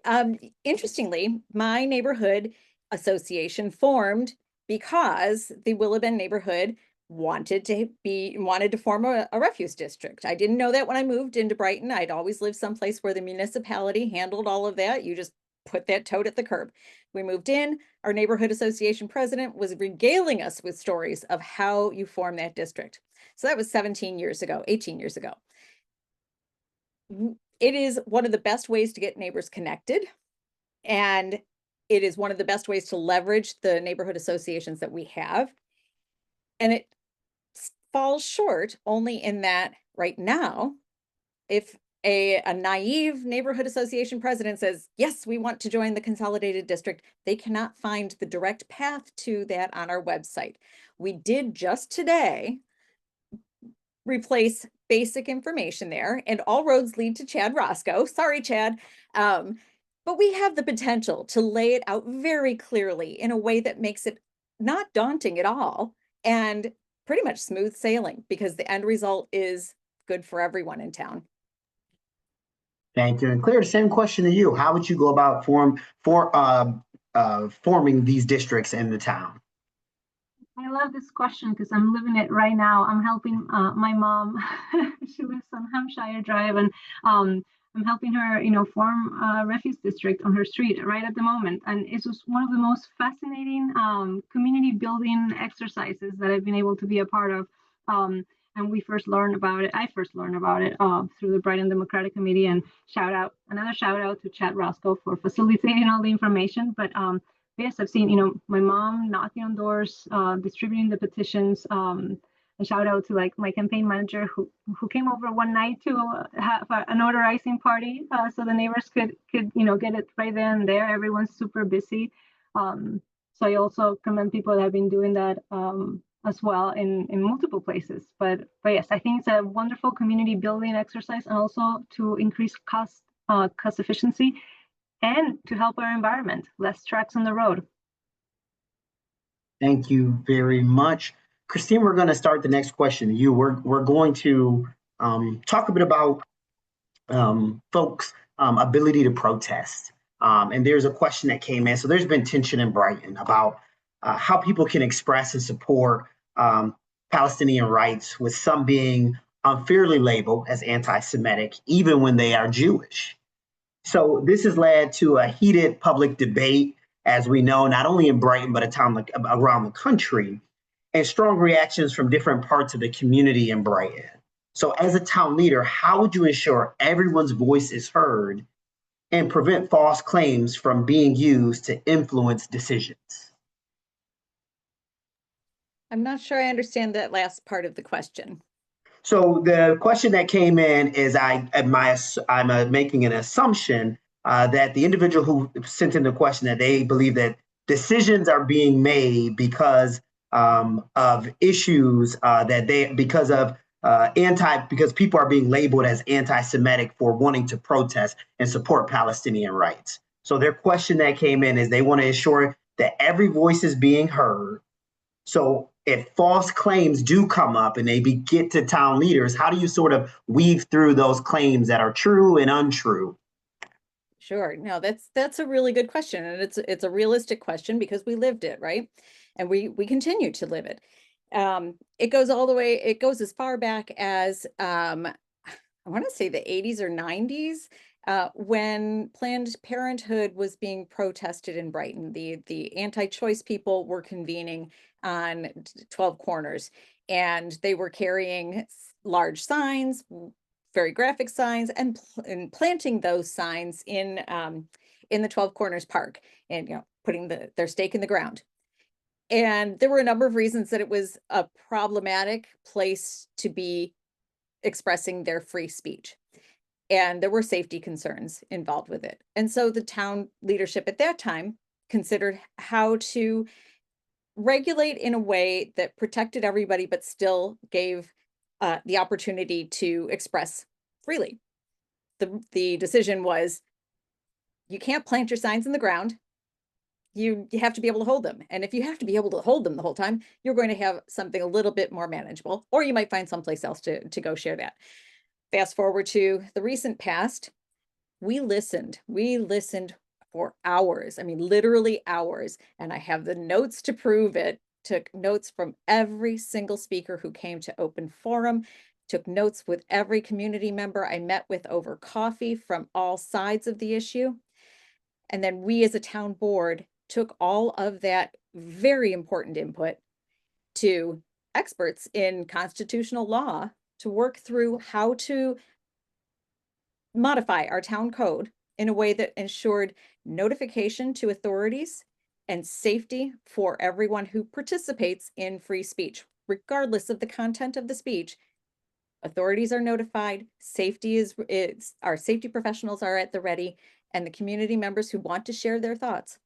Interestingly, my neighborhood association formed because the Willow Bend neighborhood wanted to form a refuge district. I didn't know that when I moved into Brighton. I'd always lived someplace where the municipality handled all of that. You just put that toad at the curb. We moved in, our neighborhood association president was regaling us with stories of how you form that district. So that was 18 years ago. It is one of the best ways to get neighbors connected, and it is one of the best ways to leverage the neighborhood associations that we have. And it falls short only in that right now, if a naive neighborhood association president says, yes, we want to join the consolidated district, they cannot find the direct path to that on our website. We did just today replace basic information there, and all roads lead to Chad Roscoe. Sorry, Chad. But we have the potential to lay it out very clearly in a way that makes it not daunting at all and pretty much smooth sailing, because the end result is good for everyone in town. Thank you. And Claire, the same question to you. How would you go about forming these districts in the town? I love this question because I'm living it right now. I'm helping my mom. She lives on Hampshire Drive, and I'm helping her, form a refuse district on her street right at the moment. And it's just one of the most fascinating community building exercises that I've been able to be a part of. And we first learned about it. I first learned about it through the Brighton Democratic Committee. And another shout out to Chad Roscoe for facilitating all the information. But yes, I've seen, my mom knocking on doors, distributing the petitions. A shout out to like my campaign manager who came over one night to have a notarizing party, so the neighbors could get it right then and there. Everyone's super busy, so I also commend people that have been doing that as well in multiple places. But yes, I think it's a wonderful community building exercise, and also to increase cost efficiency, and to help our environment, less trucks on the road. Thank you very much. Christine, we're going to start the next question. We're going to talk a bit about folks' ability to protest. And there's a question that came in. So there's been tension in Brighton about how people can express and support Palestinian rights, with some being unfairly labeled as anti-Semitic, even when they are Jewish. So this has led to a heated public debate, as we know, not only in Brighton, but around the country, and strong reactions from different parts of the community in Brighton. So as a town leader, how would you ensure everyone's voice is heard and prevent false claims from being used to influence decisions? I'm not sure I understand that last part of the question. So the question that came in is I'm making an assumption that the individual who sent in the question, that they believe that decisions are being made because of issues because people are being labeled as anti-Semitic for wanting to protest and support Palestinian rights. So their question that came in is they want to ensure that every voice is being heard. So if false claims do come up and they get to town leaders, how do you sort of weave through those claims that are true and untrue? Sure. No, that's a really good question, and it's a realistic question because we lived it, right? And we continue to live it. It goes as far back as I want to say the 80s or 90s, when Planned Parenthood was being protested in Brighton. The anti-choice people were convening on 12 Corners, and they were carrying large signs, very graphic signs, and planting those signs in the 12 Corners Park, and putting their stake in the ground. And there were a number of reasons that it was a problematic place to be expressing their free speech. And there were safety concerns involved with it. And so the town leadership at that time considered how to regulate in a way that protected everybody, but still gave the opportunity to express freely. The decision was, you can't plant your signs in the ground. You have to be able to hold them. And if you have to be able to hold them the whole time, you're going to have something a little bit more manageable, or you might find someplace else to go share that. Fast forward to the recent past, we listened for hours. I mean, literally hours. And I have the notes to prove it. Took notes from every single speaker who came to open forum, took notes with every community member I met with over coffee from all sides of the issue. And then we as a town board took all of that very important input to experts in constitutional law to work through how to modify our town code in a way that ensured notification to authorities and safety for everyone who participates in free speech, regardless of the content of the speech. Authorities are notified, our safety professionals are at the ready, and the community members who want to share their thoughts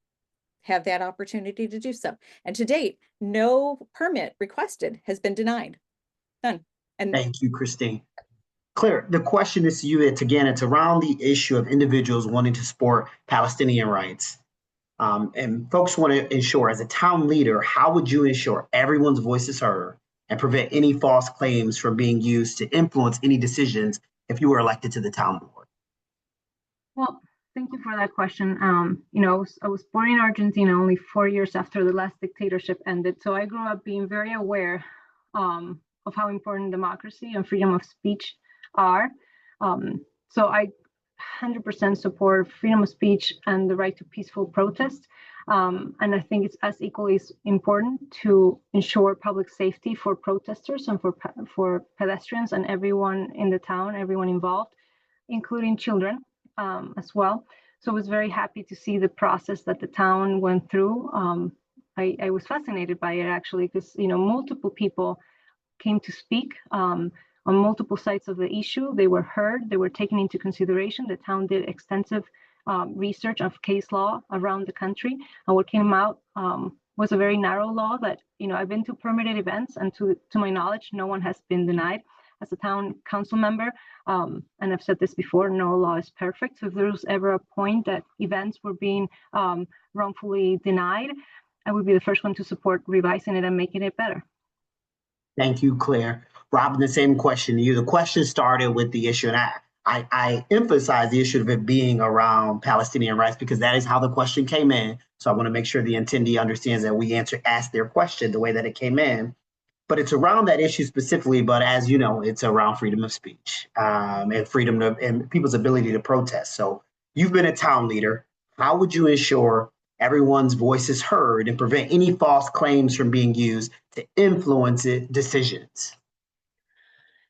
have that opportunity to do so. And to date, no permit requested has been denied. None. And thank you, Christine. Clara, the question is to you. It's around the issue of individuals wanting to support Palestinian rights. And folks want to ensure, as a town leader, how would you ensure everyone's voice is heard and prevent any false claims from being used to influence any decisions if you were elected to the town board? Well, thank you for that question. I was born in Argentina only 4 years after the last dictatorship ended. So I grew up being very aware of how important democracy and freedom of speech are. So I 100% support freedom of speech and the right to peaceful protest. And I think it's as equally important to ensure public safety for protesters and for pedestrians and everyone in the town, everyone involved, including children as well. So I was very happy to see the process that the town went through. I was fascinated by it actually, because multiple people came to speak on multiple sides of the issue. They were heard, they were taken into consideration. The town did extensive research of case law around the country, and what came out was a very narrow law that, I've been to permitted events, and to my knowledge, no one has been denied. As a town council member, and I've said this before, no law is perfect. So if there was ever a point that events were being wrongfully denied, I would be the first one to support revising it and making it better. Thank you, Claire. Robin, the same question to you. The question started with the issue, and I emphasize the issue of it being around Palestinian rights because that is how the question came in. So I want to make sure the attendee understands that we asked their question the way that it came in. But it's around that issue specifically. But as you know, it's around freedom of speech and freedom and people's ability to protest. So you've been a town leader. How would you ensure everyone's voice is heard and prevent any false claims from being used to influence decisions?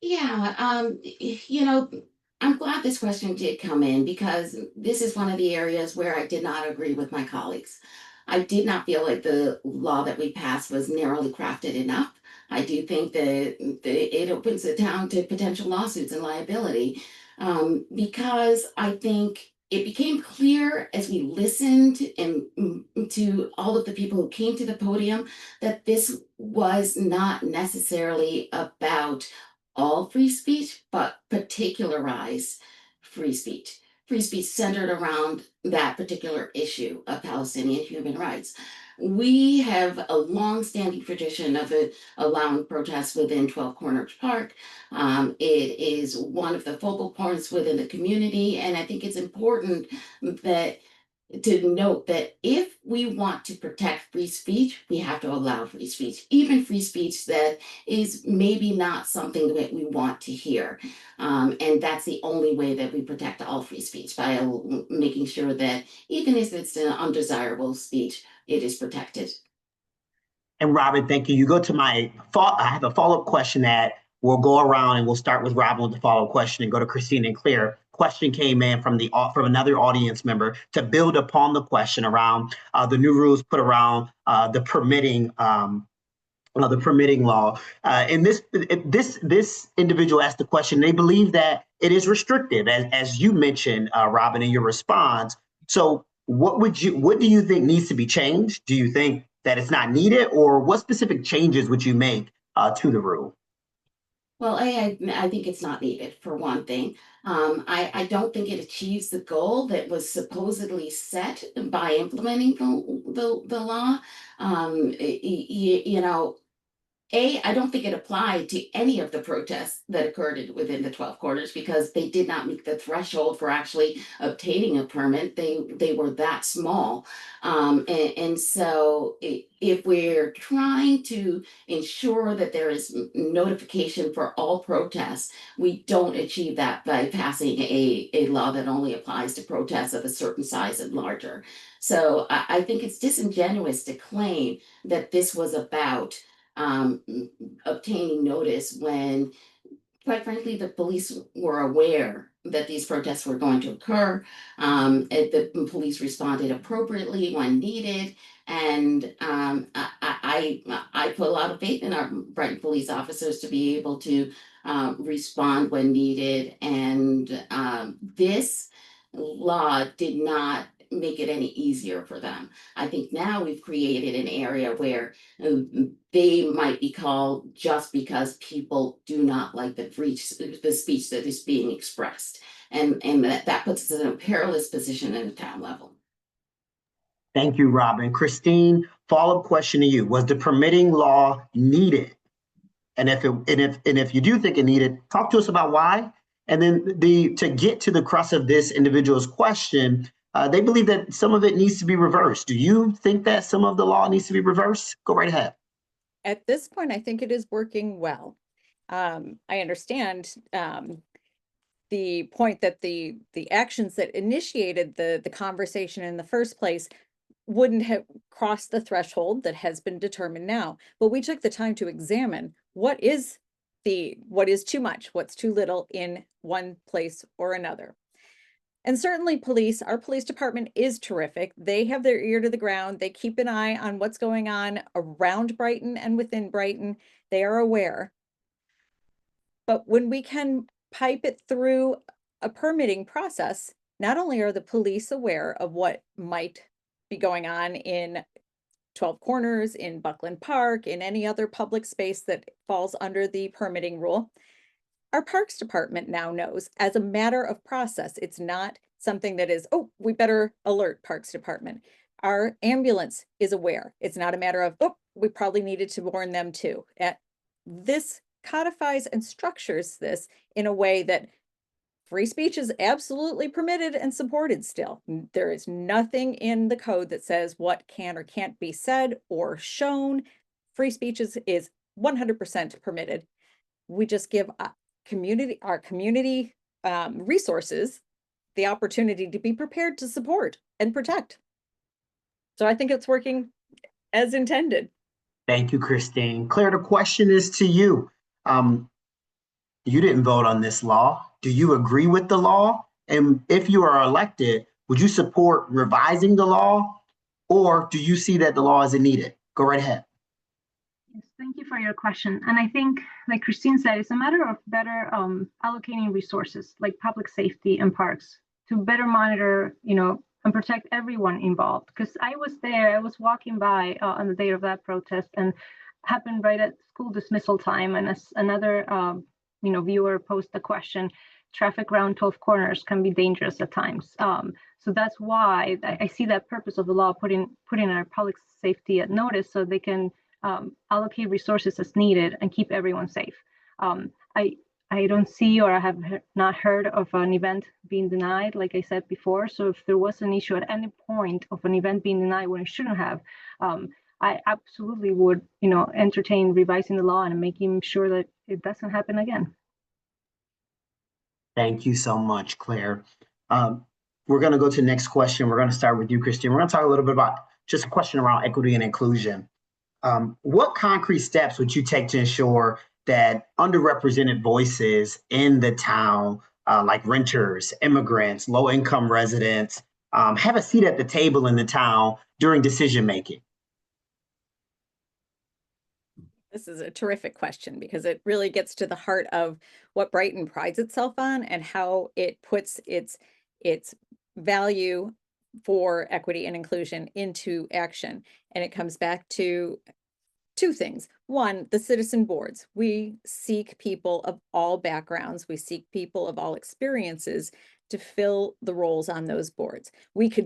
Yeah, I'm glad this question did come in because this is one of the areas where I did not agree with my colleagues. I did not feel like the law that we passed was narrowly crafted enough. I do think that it opens the town to potential lawsuits and liability because I think it became clear as we listened to all of the people who came to the podium that this was not necessarily about all free speech, but particularized free speech. Free speech centered around that particular issue of Palestinian human rights. We have a long-standing tradition of allowing protests within 12 Corners Park. It is one of the focal points within the community, and I think it's important to note that if we want to protect free speech, we have to allow free speech, even free speech that is maybe not something that we want to hear. And that's the only way that we protect all free speech, by making sure that even if it's an undesirable speech, it is protected. And Robin, thank you. You go to I have a follow-up question that we'll go around and we'll start with Robin with the follow-up question and go to Christine and Claire. Question came in from another audience member to build upon the question around the new rules put around the permitting law. And this individual asked the question. They believe that it is restrictive, as you mentioned, Robin, in your response. So what do you think needs to be changed? Do you think that it's not needed, or what specific changes would you make to the rule? Well, I think it's not needed, for one thing. I don't think it achieves the goal that was supposedly set by implementing the law. I don't think it applied to any of the protests that occurred within the 12 Corners because they did not meet the threshold for actually obtaining a permit. They were that small. And so if we're trying to ensure that there is notification for all protests, we don't achieve that by passing a law that only applies to protests of a certain size and larger. So I think it's disingenuous to claim that this was about obtaining notice when, quite frankly, the police were aware that these protests were going to occur. The police responded appropriately when needed, and I put a lot of faith in our Brighton police officers to be able to respond when needed. And this law did not make it any easier for them. I think now we've created an area where they might be called just because people do not like the speech that is being expressed. And that puts us in a perilous position at a town level. Thank you, Robin. Christine, follow-up question to you. Was the permitting law needed? And if you do think it needed, talk to us about why. And then to get to the crux of this individual's question, they believe that some of it needs to be reversed. Do you think that some of the law needs to be reversed? Go right ahead. At this point, I think it is working well. I understand the point that the actions that initiated the conversation in the first place wouldn't have crossed the threshold that has been determined now. But we took the time to examine what is too much, what's too little in one place or another. And certainly our police department is terrific. They have their ear to the ground. They keep an eye on what's going on around Brighton and within Brighton. They are aware. But when we can pipe it through a permitting process, not only are the police aware of what might be going on in 12 Corners, in Buckland Park, in any other public space that falls under the permitting rule, our Parks Department now knows as a matter of process. It's not something that is, oh, we better alert Parks Department. Our ambulance is aware. It's not a matter of, oh, we probably needed to warn them too. This codifies and structures this in a way that free speech is absolutely permitted and supported still. There is nothing in the code that says what can or can't be said or shown. Free speech is 100% permitted. We just give our community resources the opportunity to be prepared to support and protect. So I think it's working as intended. Thank you, Christine. Claire, the question is to you. You didn't vote on this law. Do you agree with the law? And if you are elected, would you support revising the law, or do you see that the law isn't needed? Go right ahead. Yes, thank you for your question. And I think, like Christine said, it's a matter of better allocating resources like public safety and parks to better monitor, and protect everyone involved. Because I was there, I was walking by on the day of that protest, and happened right at school dismissal time. And as another, viewer posed the question, traffic around 12 Corners can be dangerous at times. So that's why I see that purpose of the law, putting our public safety at notice so they can allocate resources as needed and keep everyone safe. I don't see, or I have not heard of an event being denied, like I said before. So if there was an issue at any point of an event being denied when it shouldn't have, I absolutely would, entertain revising the law and making sure that it doesn't happen again. Thank you so much, Claire. We're going to go to the next question. We're going to start with you, Christine. We're going to talk a little bit about just a question around equity and inclusion. What concrete steps would you take to ensure that underrepresented voices in the town, like renters, immigrants, low-income residents, have a seat at the table in the town during decision-making? This is a terrific question because it really gets to the heart of what Brighton prides itself on and how it puts its value for equity and inclusion into action. And it comes back to two things. One, the citizen boards. We seek people of all backgrounds. We seek people of all experiences to fill the roles on those boards. We can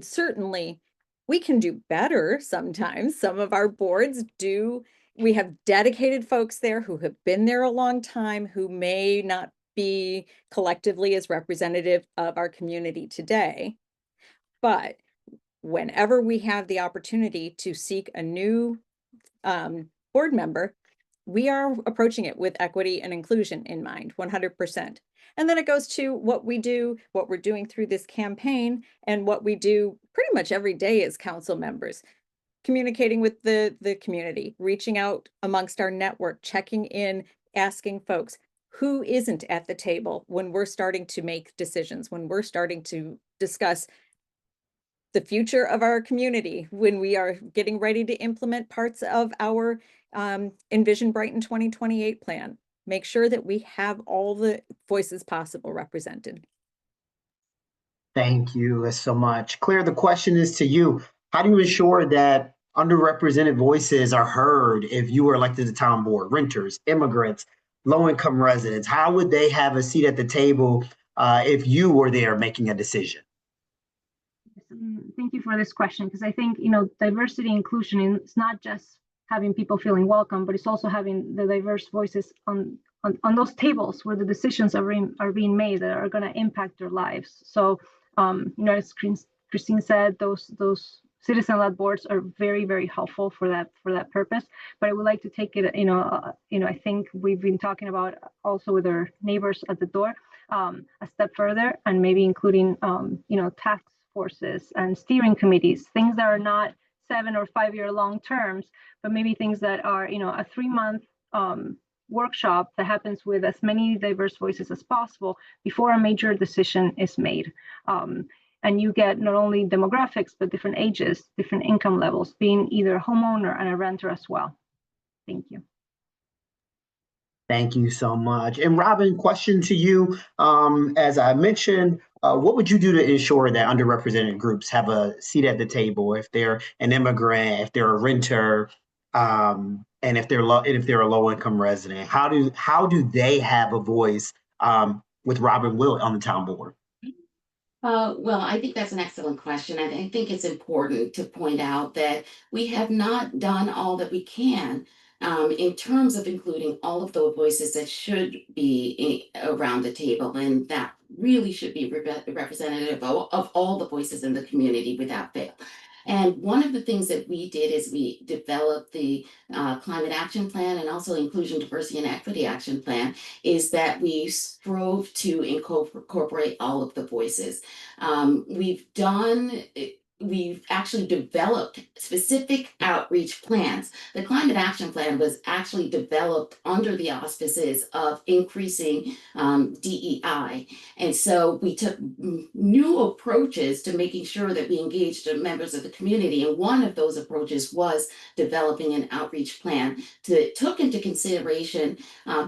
do better sometimes. Some of our boards do. We have dedicated folks there who have been there a long time, who may not be collectively as representative of our community today. But whenever we have the opportunity to seek a new board member, we are approaching it with equity and inclusion in mind, 100%. And then it goes to what we do, what we're doing through this campaign, and what we do pretty much every day as council members, communicating with the community, reaching out amongst our network, checking in, asking folks who isn't at the table when we're starting to make decisions, when we're starting to discuss the future of our community, when we are getting ready to implement parts of our Envision Brighton 2028 plan. Make sure that we have all the voices possible represented. Thank you so much. Claire, the question is to you. How do you ensure that underrepresented voices are heard if you were elected to town board? Renters, immigrants, low-income residents, how would they have a seat at the table if you were there making a decision? Thank you for this question, because I think, diversity inclusion is not just having people feeling welcome, but it's also having the diverse voices on those tables where the decisions are being made that are going to impact their lives. So, as Christine said, those citizen-led boards are very, very helpful for that purpose. But I would like to take it, I think we've been talking about also with our neighbors at the door, a step further, and maybe including task forces and steering committees, things that are not 7 or 5 year long terms, but maybe things that are a 3-month workshop that happens with as many diverse voices as possible before a major decision is made. And you get not only demographics, but different ages, different income levels, being either a homeowner and a renter as well. Thank you. Thank you so much. And Robin, question to you. As I mentioned, what would you do to ensure that underrepresented groups have a seat at the table if they're an immigrant, if they're a renter, and if they're a low-income resident? How do they have a voice with Robin Wilt on the town board? Well, I think that's an excellent question. I think it's important to point out that we have not done all that we can in terms of including all of the voices that should be around the table, and that really should be representative of all the voices in the community without fail. And one of the things that we did is we developed the Climate Action Plan and also Inclusion, Diversity, and Equity Action Plan, is that we strove to incorporate all of the voices. We've actually developed specific outreach plans. The Climate Action Plan was actually developed under the auspices of increasing DEI. And so we took new approaches to making sure that we engaged the members of the community. And one of those approaches was developing an outreach plan that took into consideration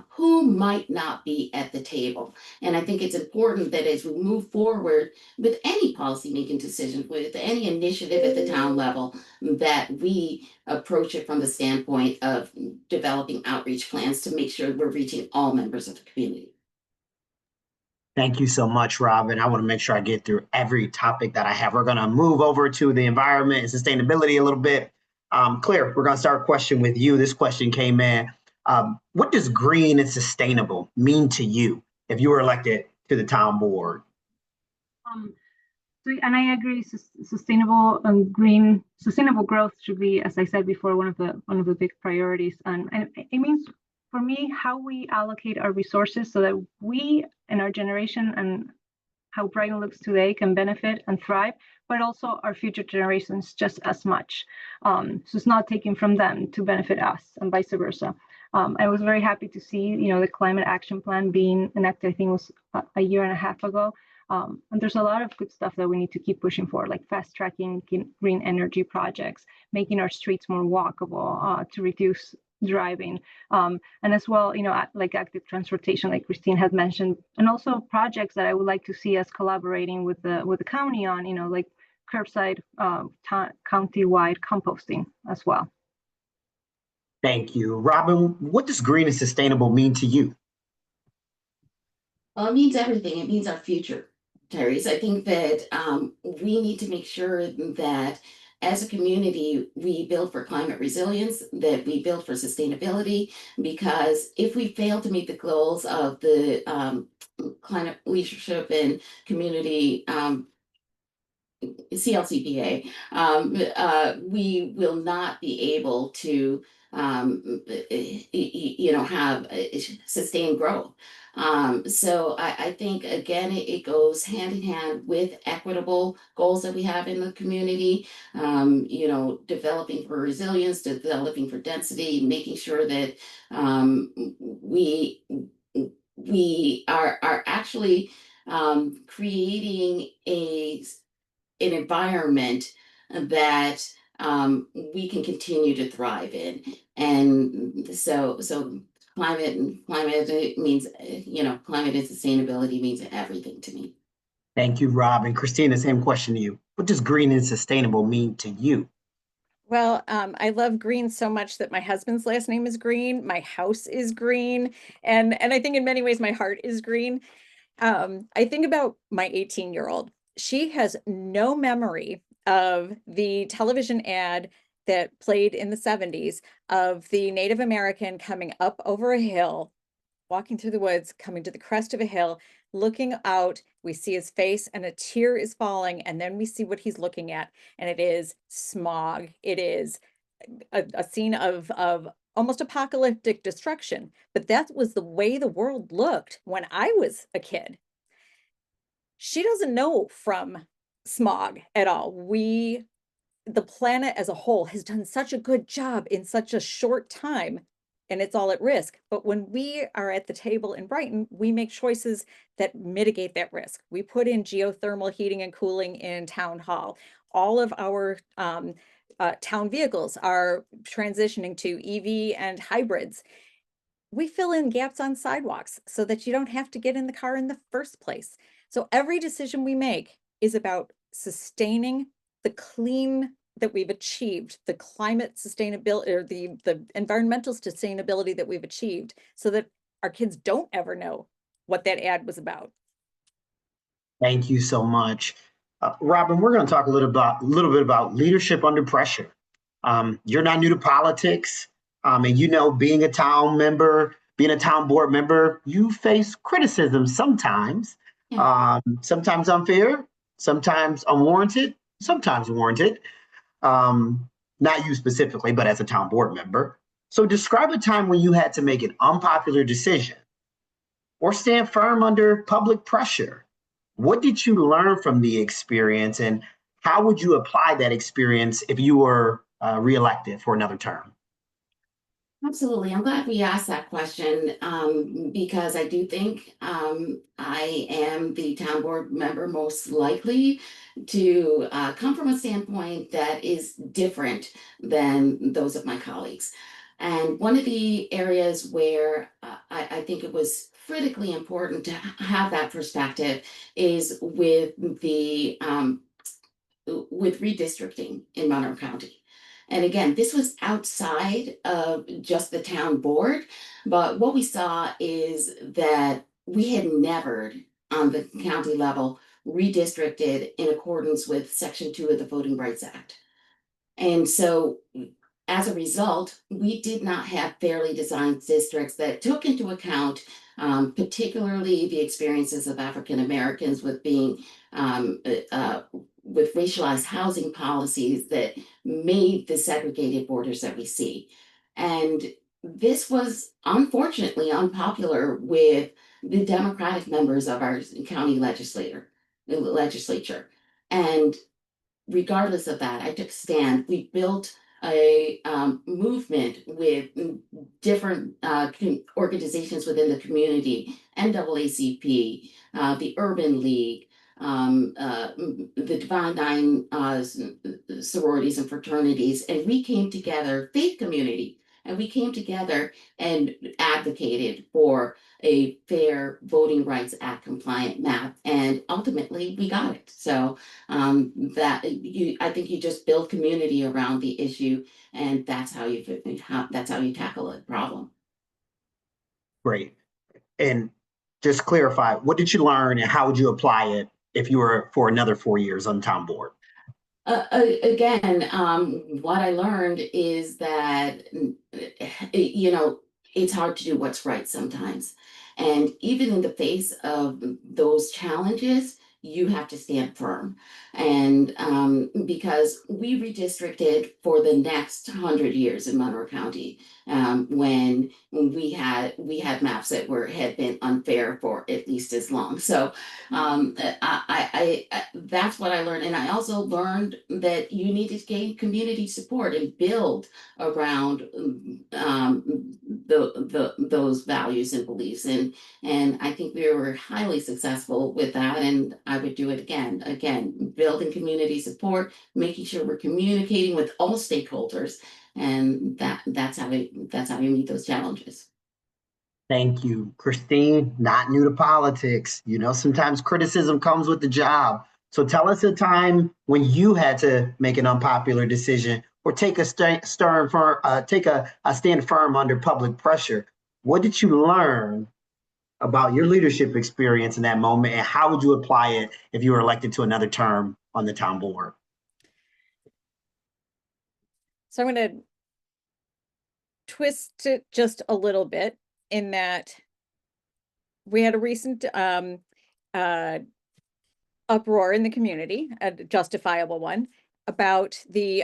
who might not be at the table. And I think it's important that as we move forward with any policymaking decision, with any initiative at the town level, that we approach it from the standpoint of developing outreach plans to make sure we're reaching all members of the community. Thank you so much, Robin. I want to make sure I get through every topic that I have. We're going to move over to the environment and sustainability a little bit. Claire, we're going to start a question with you. This question came in. What does green and sustainable mean to you if you were elected to the town board? And I agree, sustainable and green, sustainable growth should be, as I said before, one of the big priorities. And it means, for me, how we allocate our resources so that we and our generation and how Brighton looks today can benefit and thrive, but also our future generations just as much. So it's not taken from them to benefit us and vice versa. I was very happy to see, the Climate Action Plan being enacted, I think it was a year and a half ago. And there's a lot of good stuff that we need to keep pushing for, like fast tracking green energy projects, making our streets more walkable to reduce driving, and as well, like active transportation, like Christine had mentioned, and also projects that I would like to see us collaborating with the county on, like curbside, county-wide composting as well. Thank you. Robin, what does green and sustainable mean to you? Well, it means everything. It means our future, Tyrese. I think that we need to make sure that as a community, we build for climate resilience, that we build for sustainability, because if we fail to meet the goals of the climate leadership and community CLCPA, we will not be able to have sustained growth. So I think, again, it goes hand in hand with equitable goals that we have in the community, developing for resilience, developing for density, making sure that we are actually creating an environment that we can continue to thrive in. And so climate means, climate and sustainability means everything to me. Thank you, Rob. And Christina, same question to you. What does green and sustainable mean to you? Well, I love green so much that my husband's last name is Green. My house is green. And I think in many ways my heart is green. I think about my 18-year-old. She has no memory of the television ad that played in the 70s of the Native American coming up over a hill walking through the woods, coming to the crest of a hill, looking out, we see his face and a tear is falling, and then we see what he's looking at, and it is smog. It is a scene of almost apocalyptic destruction. But that was the way the world looked when I was a kid. She doesn't know from smog at all. The planet as a whole has done such a good job in such a short time, and it's all at risk. But when we are at the table in Brighton, we make choices that mitigate that risk. We put in geothermal heating and cooling in town hall. All of our town vehicles are transitioning to EV and hybrids. We fill in gaps on sidewalks so that you don't have to get in the car in the first place. So every decision we make is about sustaining the clean that we've achieved, the climate sustainability or the environmental sustainability that we've achieved, so that our kids don't ever know what that ad was about. Thank you so much. Robin, we're going to talk a little bit about leadership under pressure. You're not new to politics, and you know, being a town board member, you face criticism sometimes, sometimes unfair, sometimes unwarranted, sometimes warranted. Not you specifically, but as a town board member. So describe a time when you had to make an unpopular decision or stand firm under public pressure. What did you learn from the experience, and how would you apply that experience if you were reelected for another term? Absolutely. I'm glad we asked that question because I do think I am the town board member most likely to come from a standpoint that is different than those of my colleagues. And one of the areas where I think it was critically important to have that perspective is with redistricting in Monroe County. And again, this was outside of just the town board, but what we saw is that we had never, on the county level, redistricted in accordance with Section 2 of the Voting Rights Act. And so as a result, we did not have fairly designed districts that took into account particularly the experiences of African Americans with being with racialized housing policies that made the segregated borders that we see. And this was unfortunately unpopular with the Democratic members of our county legislature. And regardless of that, I took a stand. We built a movement with different organizations within the community, NAACP, the Urban League, the Divine Nine sororities and fraternities, and we came together, faith community, and we came together and advocated for a fair Voting Rights Act compliant map, and ultimately we got it. So I think you just build community around the issue, and that's how you tackle a problem. Great. And just clarify, what did you learn and how would you apply it if you were for another 4 years on town board? Again, what I learned is that, it's hard to do what's right sometimes. And even in the face of those challenges, you have to stand firm. And because we redistricted for the next 100 years in Monroe County, when we had maps that had been unfair for at least as long. So I that's what I learned. And I also learned that you need to gain community support and build around those values and beliefs. And I think we were highly successful with that. And I would do it again, building community support, making sure we're communicating with all stakeholders. And that's how we meet those challenges. Thank you, Christine. Not new to politics. You know, sometimes criticism comes with the job. So tell us a time when you had to make an unpopular decision or take a stand firm under public pressure. What did you learn about your leadership experience in that moment, and how would you apply it if you were elected to another term on the town board? So I'm going to twist it just a little bit in that we had a recent uproar in the community, a justifiable one, about the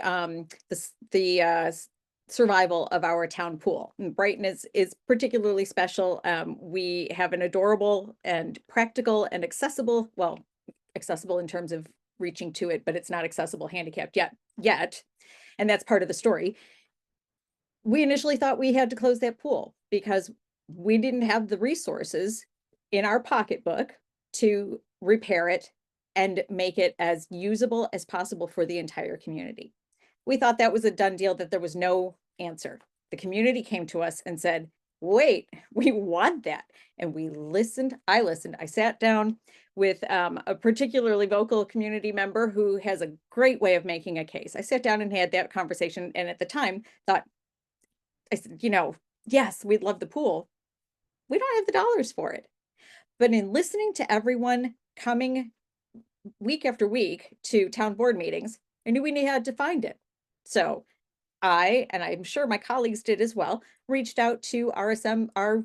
survival of our town pool. And Brighton is particularly special. We have an adorable and practical and accessible, well, accessible in terms of reaching to it, but it's not accessible handicapped yet. And that's part of the story. We initially thought we had to close that pool because we didn't have the resources in our pocketbook to repair it and make it as usable as possible for the entire community. We thought that was a done deal, that there was no answer. The community came to us and said, wait, we want that. And we listened. I listened. I sat down with a particularly vocal community member who has a great way of making a case. I sat down and had that conversation. And at the time thought, I said, yes, we'd love the pool. We don't have the dollars for it. But in listening to everyone coming week after week to town board meetings, I knew we had to find it. So I, and I'm sure my colleagues did as well, reached out to our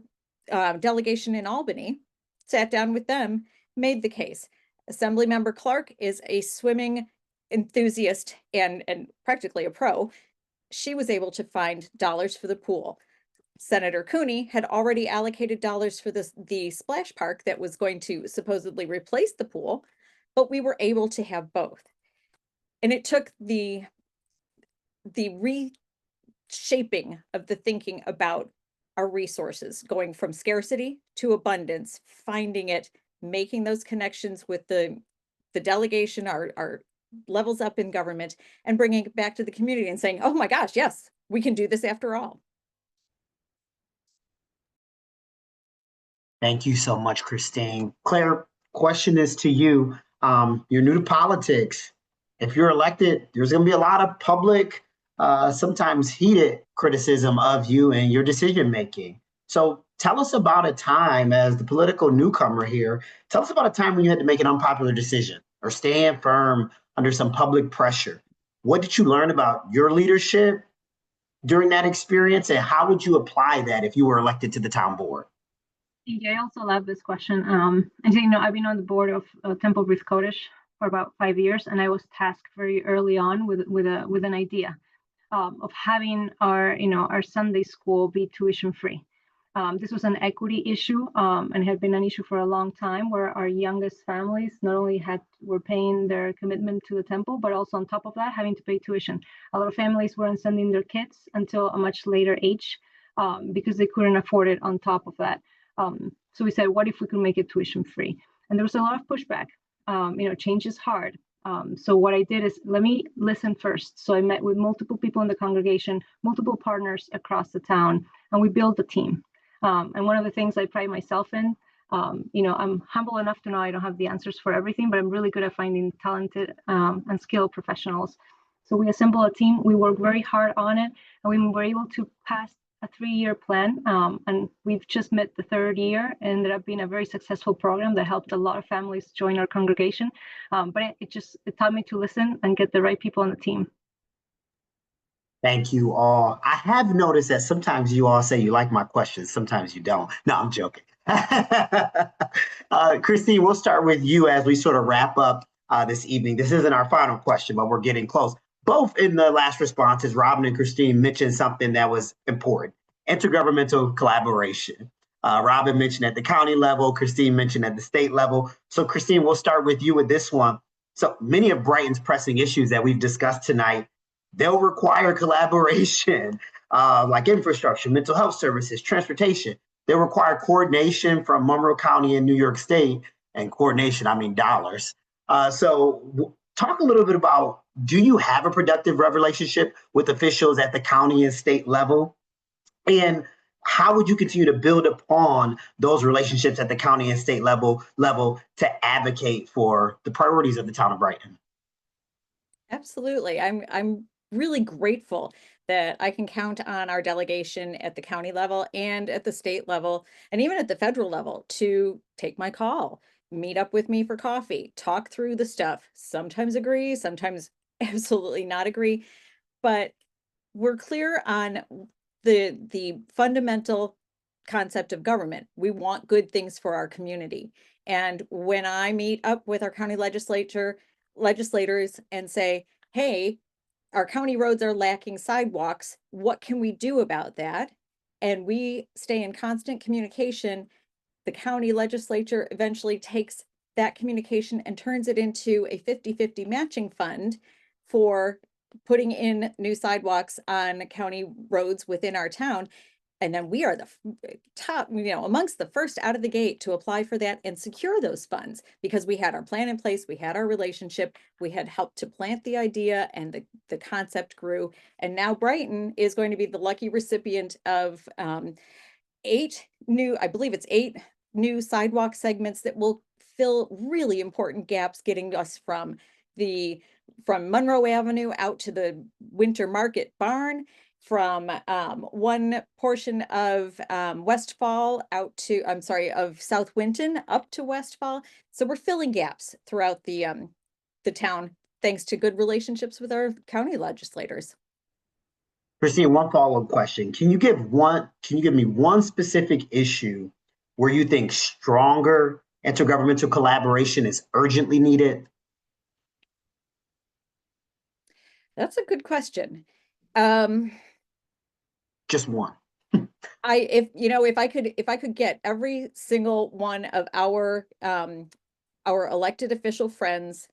delegation in Albany, sat down with them, made the case. Assemblymember Clark is a swimming enthusiast and practically a pro. She was able to find dollars for the pool. Senator Cooney had already allocated dollars for the splash park that was going to supposedly replace the pool, but we were able to have both. And it took the reshaping of the thinking about our resources, going from scarcity to abundance, finding it, making those connections with the delegation, our levels up in government, and bringing it back to the community and saying, oh my gosh, yes, we can do this after all. Thank you so much, Christine. Claire, question is to you. You're new to politics. If you're elected, there's going to be a lot of public, sometimes heated criticism of you and your decision making. So tell us about a time, as the political newcomer here, tell us about a time when you had to make an unpopular decision or stand firm under some public pressure. What did you learn about your leadership during that experience, and how would you apply that if you were elected to the town board? I also love this question. I've been on the board of Temple Breeze Cottage for about 5 years, and I was tasked very early on with an idea of having our Sunday school be tuition free. This was an equity issue, and had been an issue for a long time, where our youngest families not only were paying their commitment to the temple, but also on top of that, having to pay tuition. A lot of families weren't sending their kids until a much later age because they couldn't afford it on top of that. So we said, what if we could make it tuition free? And there was a lot of pushback. Change is hard. So what I did is, let me listen first. So I met with multiple people in the congregation, multiple partners across the town, and we built a team. And one of the things I pride myself in, I'm humble enough to know I don't have the answers for everything, but I'm really good at finding talented and skilled professionals. So we assembled a team, we worked very hard on it, and we were able to pass a 3-year plan, and we've just met the 3rd year, and ended up being a very successful program that helped a lot of families join our congregation. But it taught me to listen and get the right people on the team. Thank you all. I have noticed that sometimes you all say you like my questions, sometimes you don't. No, I'm joking. Christine, we'll start with you as we sort of wrap up this evening. This isn't our final question, but we're getting close. Both in the last responses, Robin and Christine mentioned something that was important: intergovernmental collaboration. Robin mentioned at the county level, Christine mentioned at the state level. So Christine, we'll start with you with this one. So many of Brighton's pressing issues that we've discussed tonight, they'll require collaboration, like infrastructure, mental health services, transportation. They'll require coordination from Monroe County and New York State, and coordination, I mean dollars. So talk a little bit about, do you have a productive relationship with officials at the county and state level? And how would you continue to build upon those relationships at the county and state level to advocate for the priorities of the town of Brighton? Absolutely. I'm really grateful that I can count on our delegation at the county level and at the state level, and even at the federal level, to take my call, meet up with me for coffee, talk through the stuff, sometimes agree, sometimes absolutely not agree, but we're clear on the fundamental concept of government. We want good things for our community. And when I meet up with our county legislators and say, hey, our county roads are lacking sidewalks, what can we do about that? And we stay in constant communication. The county legislature eventually takes that communication and turns it into a 50-50 matching fund for putting in new sidewalks on county roads within our town. And then we are the top, amongst the first out of the gate to apply for that and secure those funds, because we had our plan in place, we had our relationship, we had helped to plant the idea, and the concept grew. And now Brighton is going to be the lucky recipient of 8 new sidewalk segments that will fill really important gaps, getting us from Monroe Avenue out to the Winter Market Barn, from one portion of Westfall of South Winton up to Westfall. So we're filling gaps throughout the town, thanks to good relationships with our county legislators. Christine, one follow-up question. Can you give me one specific issue where you think stronger intergovernmental collaboration is urgently needed? That's a good question. Just one. If I could get every single one of our elected official friends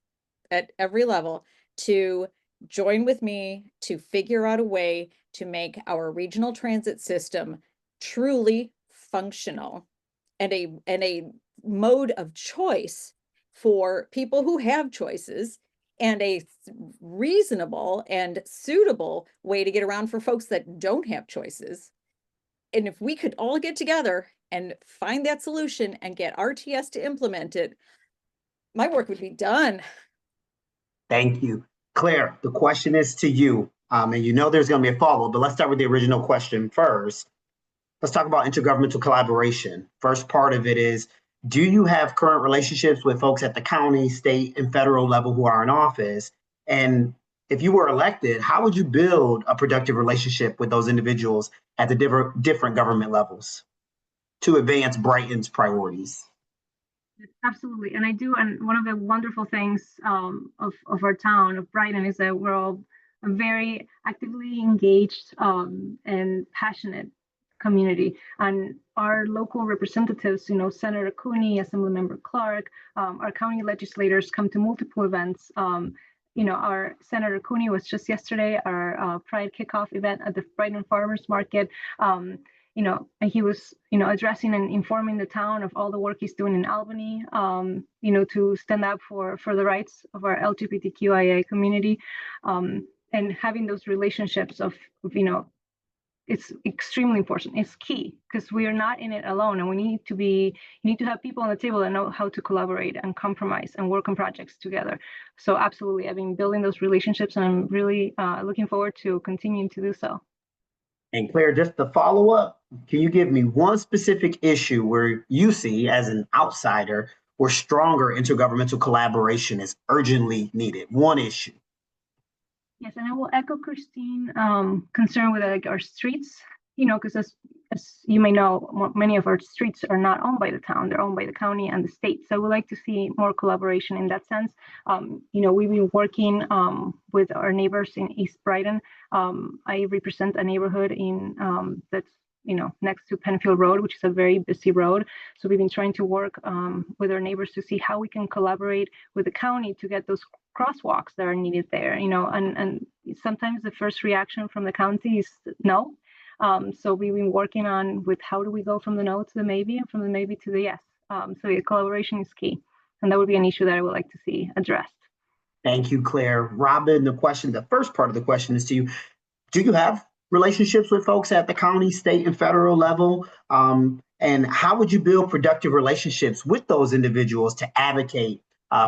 at every level to join with me to figure out a way to make our regional transit system truly functional and a mode of choice for people who have choices, and a reasonable and suitable way to get around for folks that don't have choices. And if we could all get together and find that solution and get RTS to implement it, my work would be done. Thank you. Claire, the question is to you. And there's going to be a follow-up, but let's start with the original question first. Let's talk about intergovernmental collaboration. First part of it is, do you have current relationships with folks at the county, state, and federal level who are in office? And if you were elected, how would you build a productive relationship with those individuals at the different government levels to advance Brighton's priorities? Absolutely. And I do. And one of the wonderful things of our town, of Brighton, is that we're all a very actively engaged and passionate community. And our local representatives, Senator Cooney, Assemblymember Clark, our county legislators come to multiple events. Our Senator Cooney was just yesterday, our Pride kickoff event at the Brighton Farmers Market. And he was, addressing and informing the town of all the work he's doing in Albany, to stand up for the rights of our LGBTQIA community, and having those relationships of it's extremely important. It's key, because we are not in it alone, and you need to have people on the table that know how to collaborate and compromise and work on projects together. So absolutely, I've been building those relationships, and I'm really looking forward to continuing to do so. And Claire, just to follow up, can you give me one specific issue where you see, as an outsider, where stronger intergovernmental collaboration is urgently needed? One issue. Yes, and I will echo Christine concern with our streets, because as you may know, many of our streets are not owned by the town, they're owned by the county and the state. So I would like to see more collaboration in that sense. We've been working with our neighbors in East Brighton. I represent a neighborhood that's next to Penfield Road, which is a very busy road. So we've been trying to work with our neighbors to see how we can collaborate with the county to get those crosswalks that are needed there, and sometimes the first reaction from the county is no. So we've been working on with how do we go from the no to the maybe, and from the maybe to the yes. So the collaboration is key, and that would be an issue that I would like to see addressed. Thank you, Claire. Robin, the first part of the question is to you. Do you have relationships with folks at the county, state, and federal level? And how would you build productive relationships with those individuals to advocate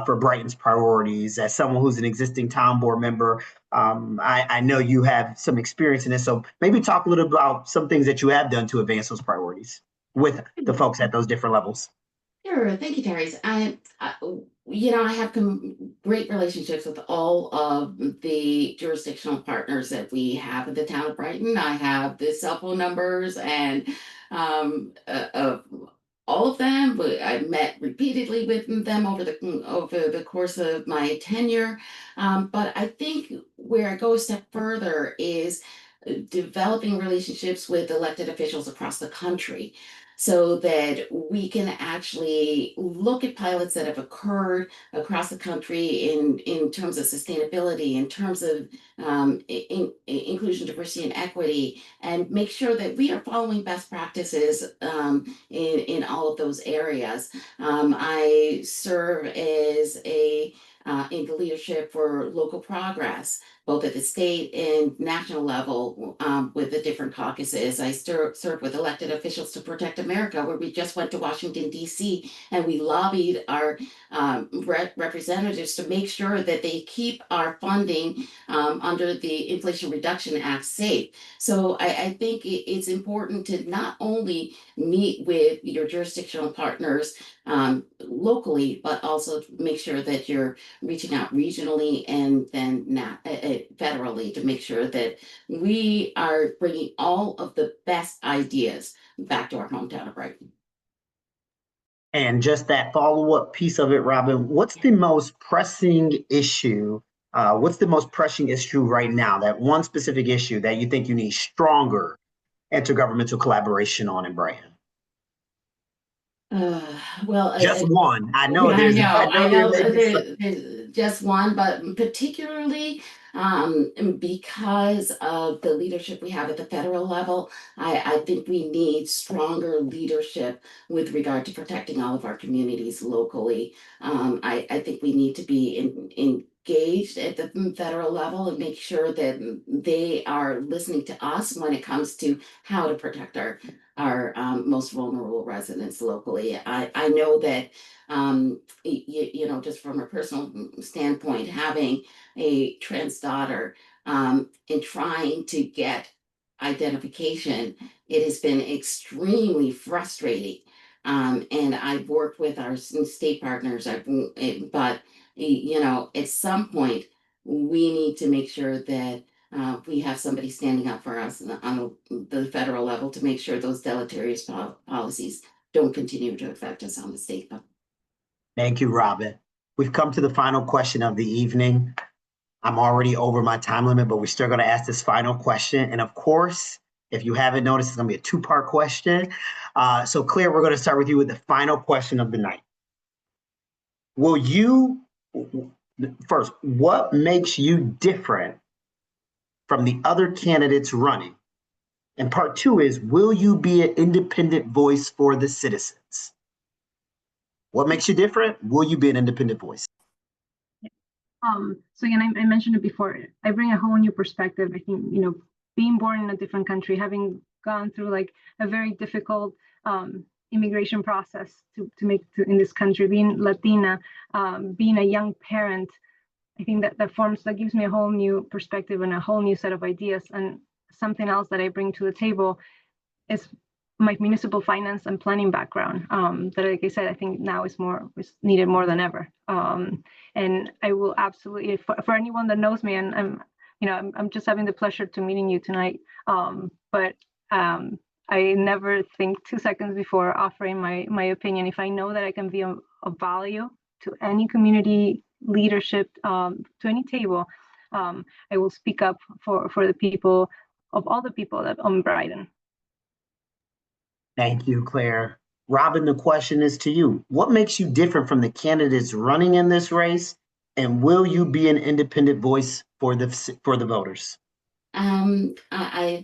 for Brighton's priorities? As someone who's an existing town board member, I know you have some experience in this. So maybe talk a little about some things that you have done to advance those priorities with the folks at those different levels. Sure, thank you, Tyrese. I have great relationships with all of the jurisdictional partners that we have in the town of Brighton. I have the cell phone numbers and of all of them. I've met repeatedly with them over the course of my tenure. But I think where I go a step further is developing relationships with elected officials across the country so that we can actually look at pilots that have occurred across the country in terms of sustainability, in terms of inclusion, diversity, and equity, and make sure that we are following best practices in all of those areas. I serve as in the leadership for local progress, both at the state and national level, with the different caucuses. I serve with elected officials to Protect America, where we just went to Washington, D.C., and we lobbied our representatives to make sure that they keep our funding under the Inflation Reduction Act safe. So I think it's important to not only meet with your jurisdictional partners locally, but also to make sure that you're reaching out regionally and then federally to make sure that we are bringing all of the best ideas back to our hometown of Brighton. And just that follow-up piece of it, Robin, what's the most pressing issue? What's the most pressing issue right now? That one specific issue that you think you need stronger intergovernmental collaboration on in Brighton? Well, just one. I know yeah, there's. I know there may be some- there's just one, but particularly because of the leadership we have at the federal level, I think we need stronger leadership with regard to protecting all of our communities locally. I think we need to be engaged at the federal level and make sure that they are listening to us when it comes to how to protect our most vulnerable residents locally. I know that just from a personal standpoint, having a trans daughter and trying to get identification, it has been extremely frustrating. And I've worked with our state partners, but at some point we need to make sure that we have somebody standing up for us on the federal level to make sure those deleterious policies don't continue to affect us on the state level. Thank you, Robin. We've come to the final question of the evening. I'm already over my time limit, but we're still going to ask this final question. And of course, if you haven't noticed, it's going to be a two-part question. So Claire, we're going to start with you with the final question of the night. First, what makes you different from the other candidates running? And part two is, will you be an independent voice for the citizens? What makes you different? Will you be an independent voice? So again, I mentioned it before. I bring a whole new perspective. I think, being born in a different country, having gone through like a very difficult immigration process to make in this country, being Latina, being a young parent, I think that gives me a whole new perspective and a whole new set of ideas. And something else that I bring to the table is my municipal finance and planning background. That, like I said, I think now is needed more than ever. And I will absolutely, for anyone that knows me, and I'm just having the pleasure to meeting you tonight. But I never think 2 seconds before offering my opinion. If I know that I can be of value to any community leadership, to any table, I will speak up for the people, of all the people that own Brighton. Thank you, Claire. Robin, the question is to you. What makes you different from the candidates running in this race? And will you be an independent voice for the voters? I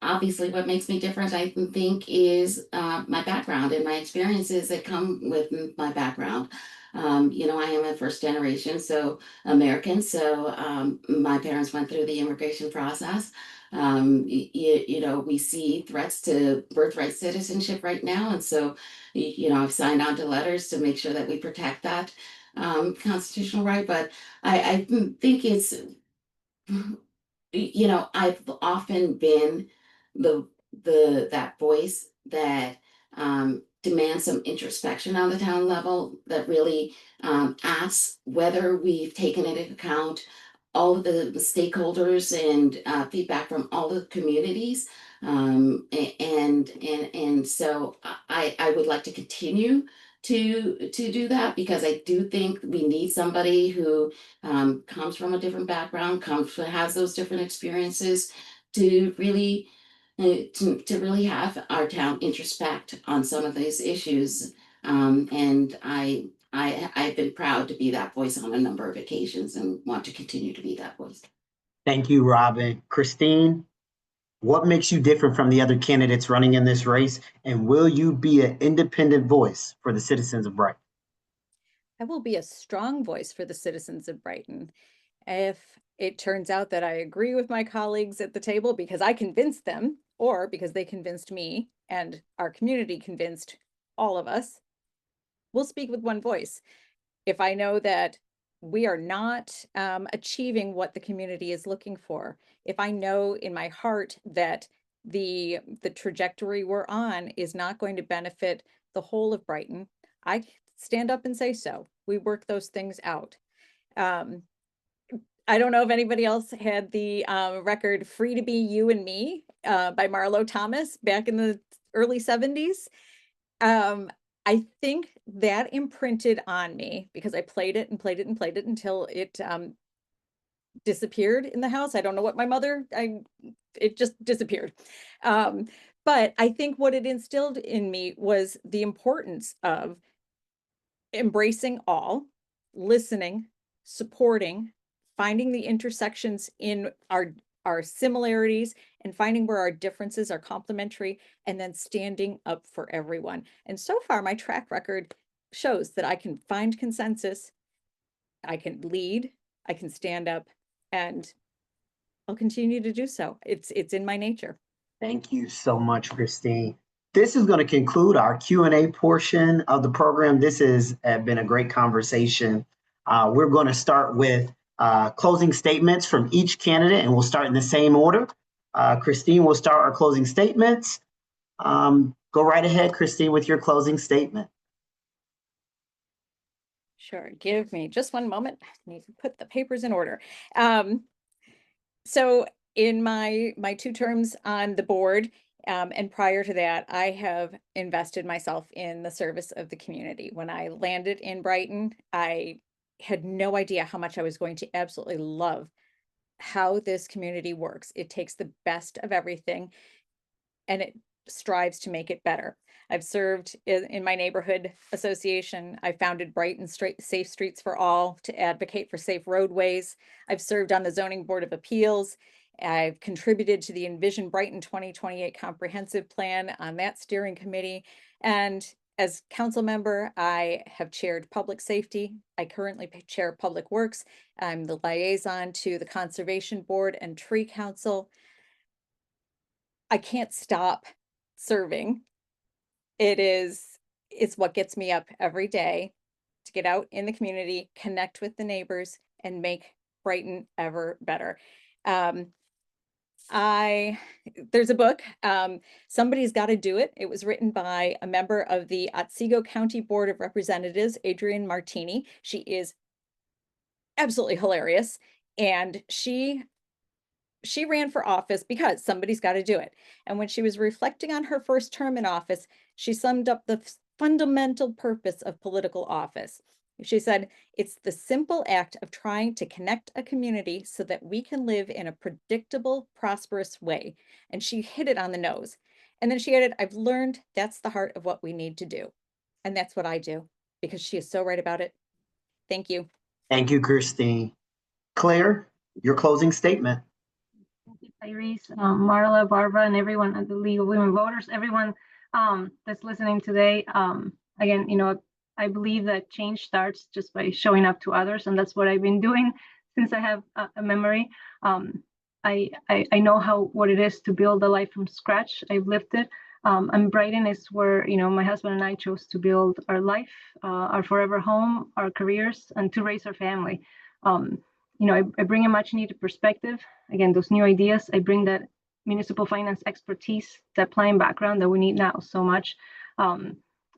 obviously what makes me different, I think, is my background and my experiences that come with my background. I am a first generation American, so my parents went through the immigration process. We see threats to birthright citizenship right now, and so I've signed on to letters to make sure that we protect that constitutional right. But I think it's I've often been that voice that demand some introspection on the town level that really asks whether we've taken into account all of the stakeholders and feedback from all the communities. And so I would like to continue to do that, because I do think we need somebody who comes from a different background, has those different experiences to really to really have our town introspect on some of these issues. And I've been proud to be that voice on a number of occasions and want to continue to be that voice. Thank you, Robin. Christine, what makes you different from the other candidates running in this race? And will you be an independent voice for the citizens of Brighton? I will be a strong voice for the citizens of Brighton. If it turns out that I agree with my colleagues at the table because I convinced them, or because they convinced me and our community convinced all of us, we'll speak with one voice. If I know that we are not achieving what the community is looking for, if I know in my heart that the trajectory we're on is not going to benefit the whole of Brighton, I stand up and say so. We work those things out. I don't know if anybody else had the record "Free to Be You and Me" by Marlo Thomas back in the early 70s. I think that imprinted on me because I played it and played it and played it until it disappeared in the house. I don't know what my mother, it just disappeared. But I think what it instilled in me was the importance of embracing all, listening, supporting, finding the intersections in our similarities and finding where our differences are complementary, and then standing up for everyone. And so far, my track record shows that I can find consensus, I can lead, I can stand up, and I'll continue to do so. It's in my nature. Thank you so much, Christine. This is going to conclude our Q&A portion of the program. This has been a great conversation. We're going to start with closing statements from each candidate, and we'll start in the same order. Christine will start our closing statements. Go right ahead, Christine, with your closing statement. Sure, give me just one moment. I need to put the papers in order. So in my 2 terms on the board, and prior to that, I have invested myself in the service of the community. When I landed in Brighton, I had no idea how much I was going to absolutely love how this community works. It takes the best of everything and it strives to make it better. I've served in my neighborhood association. I founded Brighton Safe Streets for All to advocate for safe roadways. I've served on the Zoning Board of Appeals. I've contributed to the Envision Brighton 2028 Comprehensive Plan on that steering committee. And as council member, I have chaired public safety. I currently chair public works. I'm the liaison to the Conservation Board and Tree Council. I can't stop serving. It's what gets me up every day to get out in the community, connect with the neighbors, and make Brighton ever better. There's a book, Somebody's Got to Do It. It was written by a member of the Otsego County Board of Representatives, Adrienne Martini. She is absolutely hilarious. And she ran for office because somebody's got to do it. And when she was reflecting on her first term in office, she summed up the fundamental purpose of political office. She said, it's the simple act of trying to connect a community so that we can live in a predictable, prosperous way. And she hit it on the nose. And then she added, I've learned that's the heart of what we need to do. And that's what I do, because she is so right about it. Thank you. Thank you, Christine. Claire, your closing statement. Thank you, Tyrese, Marla, Barbara, and everyone at the League of Women Voters, everyone that's listening today. Again, I believe that change starts just by showing up to others, and that's what I've been doing since I have a memory. I know what it is to build a life from scratch. I've lived it. And Brighton is where my husband and I chose to build our life, our forever home, our careers, and to raise our family. I bring a much needed perspective. Again, those new ideas. I bring that municipal finance expertise, that planning background that we need now so much.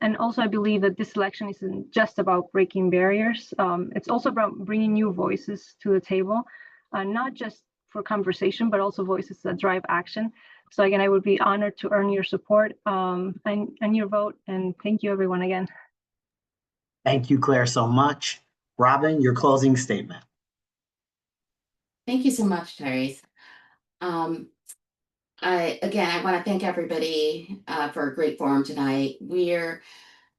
And also, I believe that this election isn't just about breaking barriers. It's also about bringing new voices to the table, not just for conversation, but also voices that drive action. So again, I would be honored to earn your support and your vote. And thank you, everyone, again. Thank you, Claire, so much. Robin, your closing statement. Thank you so much, Therese. I want to thank everybody for a great forum tonight. We're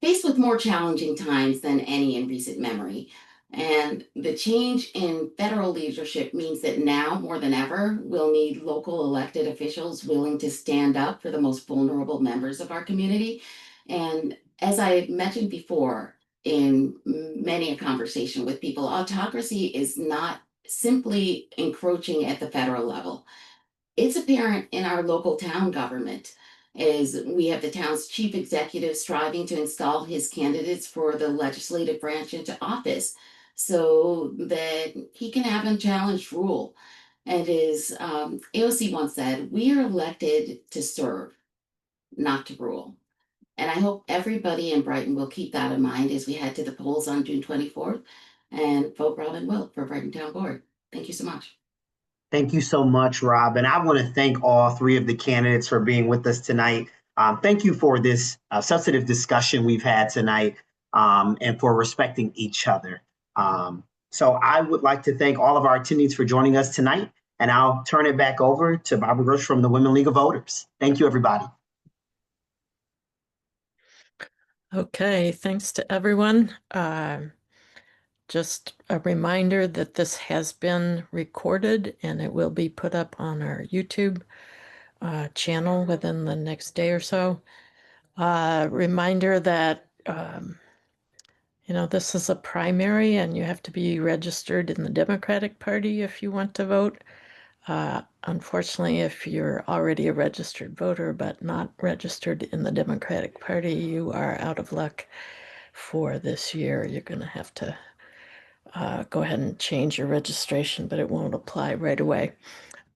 faced with more challenging times than any in recent memory. And the change in federal leadership means that now more than ever, we'll need local elected officials willing to stand up for the most vulnerable members of our community. And as I mentioned before, in many a conversation with people, autocracy is not simply encroaching at the federal level. It's apparent in our local town government, as we have the town's chief executive striving to install his candidates for the legislative branch into office so that he can have unchallenged rule. And as AOC once said, we are elected to serve, not to rule. And I hope everybody in Brighton will keep that in mind as we head to the polls on June 24th and vote Robin Wilt for Brighton Town Board. Thank you so much. Thank you so much, Rob. And I want to thank all three of the candidates for being with us tonight. Thank you for this substantive discussion we've had tonight and for respecting each other. So I would like to thank all of our attendees for joining us tonight. And I'll turn it back over to Barbara Grosh from the Women League of Voters. Thank you, everybody. Okay, thanks to everyone. Just a reminder that this has been recorded and it will be put up on our YouTube channel within the next day or so. Reminder that, this is a primary and you have to be registered in the Democratic Party if you want to vote. Unfortunately, if you're already a registered voter but not registered in the Democratic Party, you are out of luck for this year. You're going to have to go ahead and change your registration, but it won't apply right away.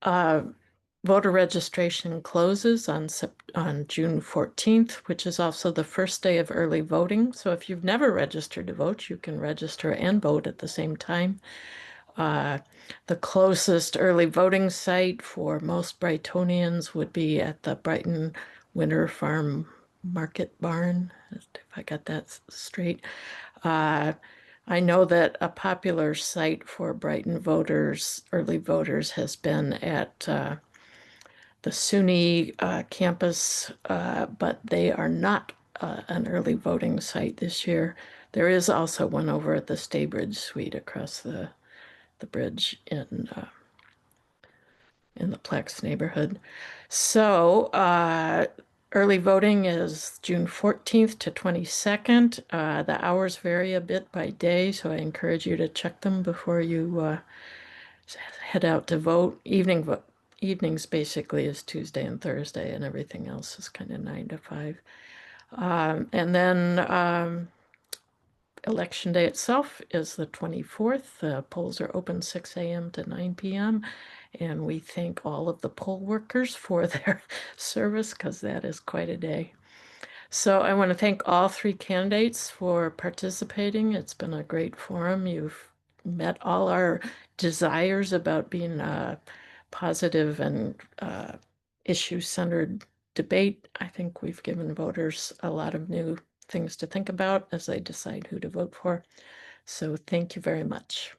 Voter registration closes on June 14th, which is also the first day of early voting. So if you've never registered to vote, you can register and vote at the same time. The closest early voting site for most Brightonians would be at the Brighton Winter Farm Market Barn, if I got that straight. I know that a popular site for Brighton voters, early voters, has been at the SUNY campus, but they are not an early voting site this year. There is also one over at the Staybridge Suite across the bridge in the Plex neighborhood. So early voting is June 14th to 22nd. The hours vary a bit by day, so I encourage you to check them before you head out to vote. Evenings basically is Tuesday and Thursday, and everything else is kind of 9 to 5. And then Election day itself is the 24th. The polls are open 6 a.m. to 9 p.m. And we thank all of the poll workers for their service because that is quite a day. So I want to thank all three candidates for participating. It's been a great forum. You've met all our desires about being a positive and issue-centered debate. I think we've given voters a lot of new things to think about as they decide who to vote for. So thank you very much.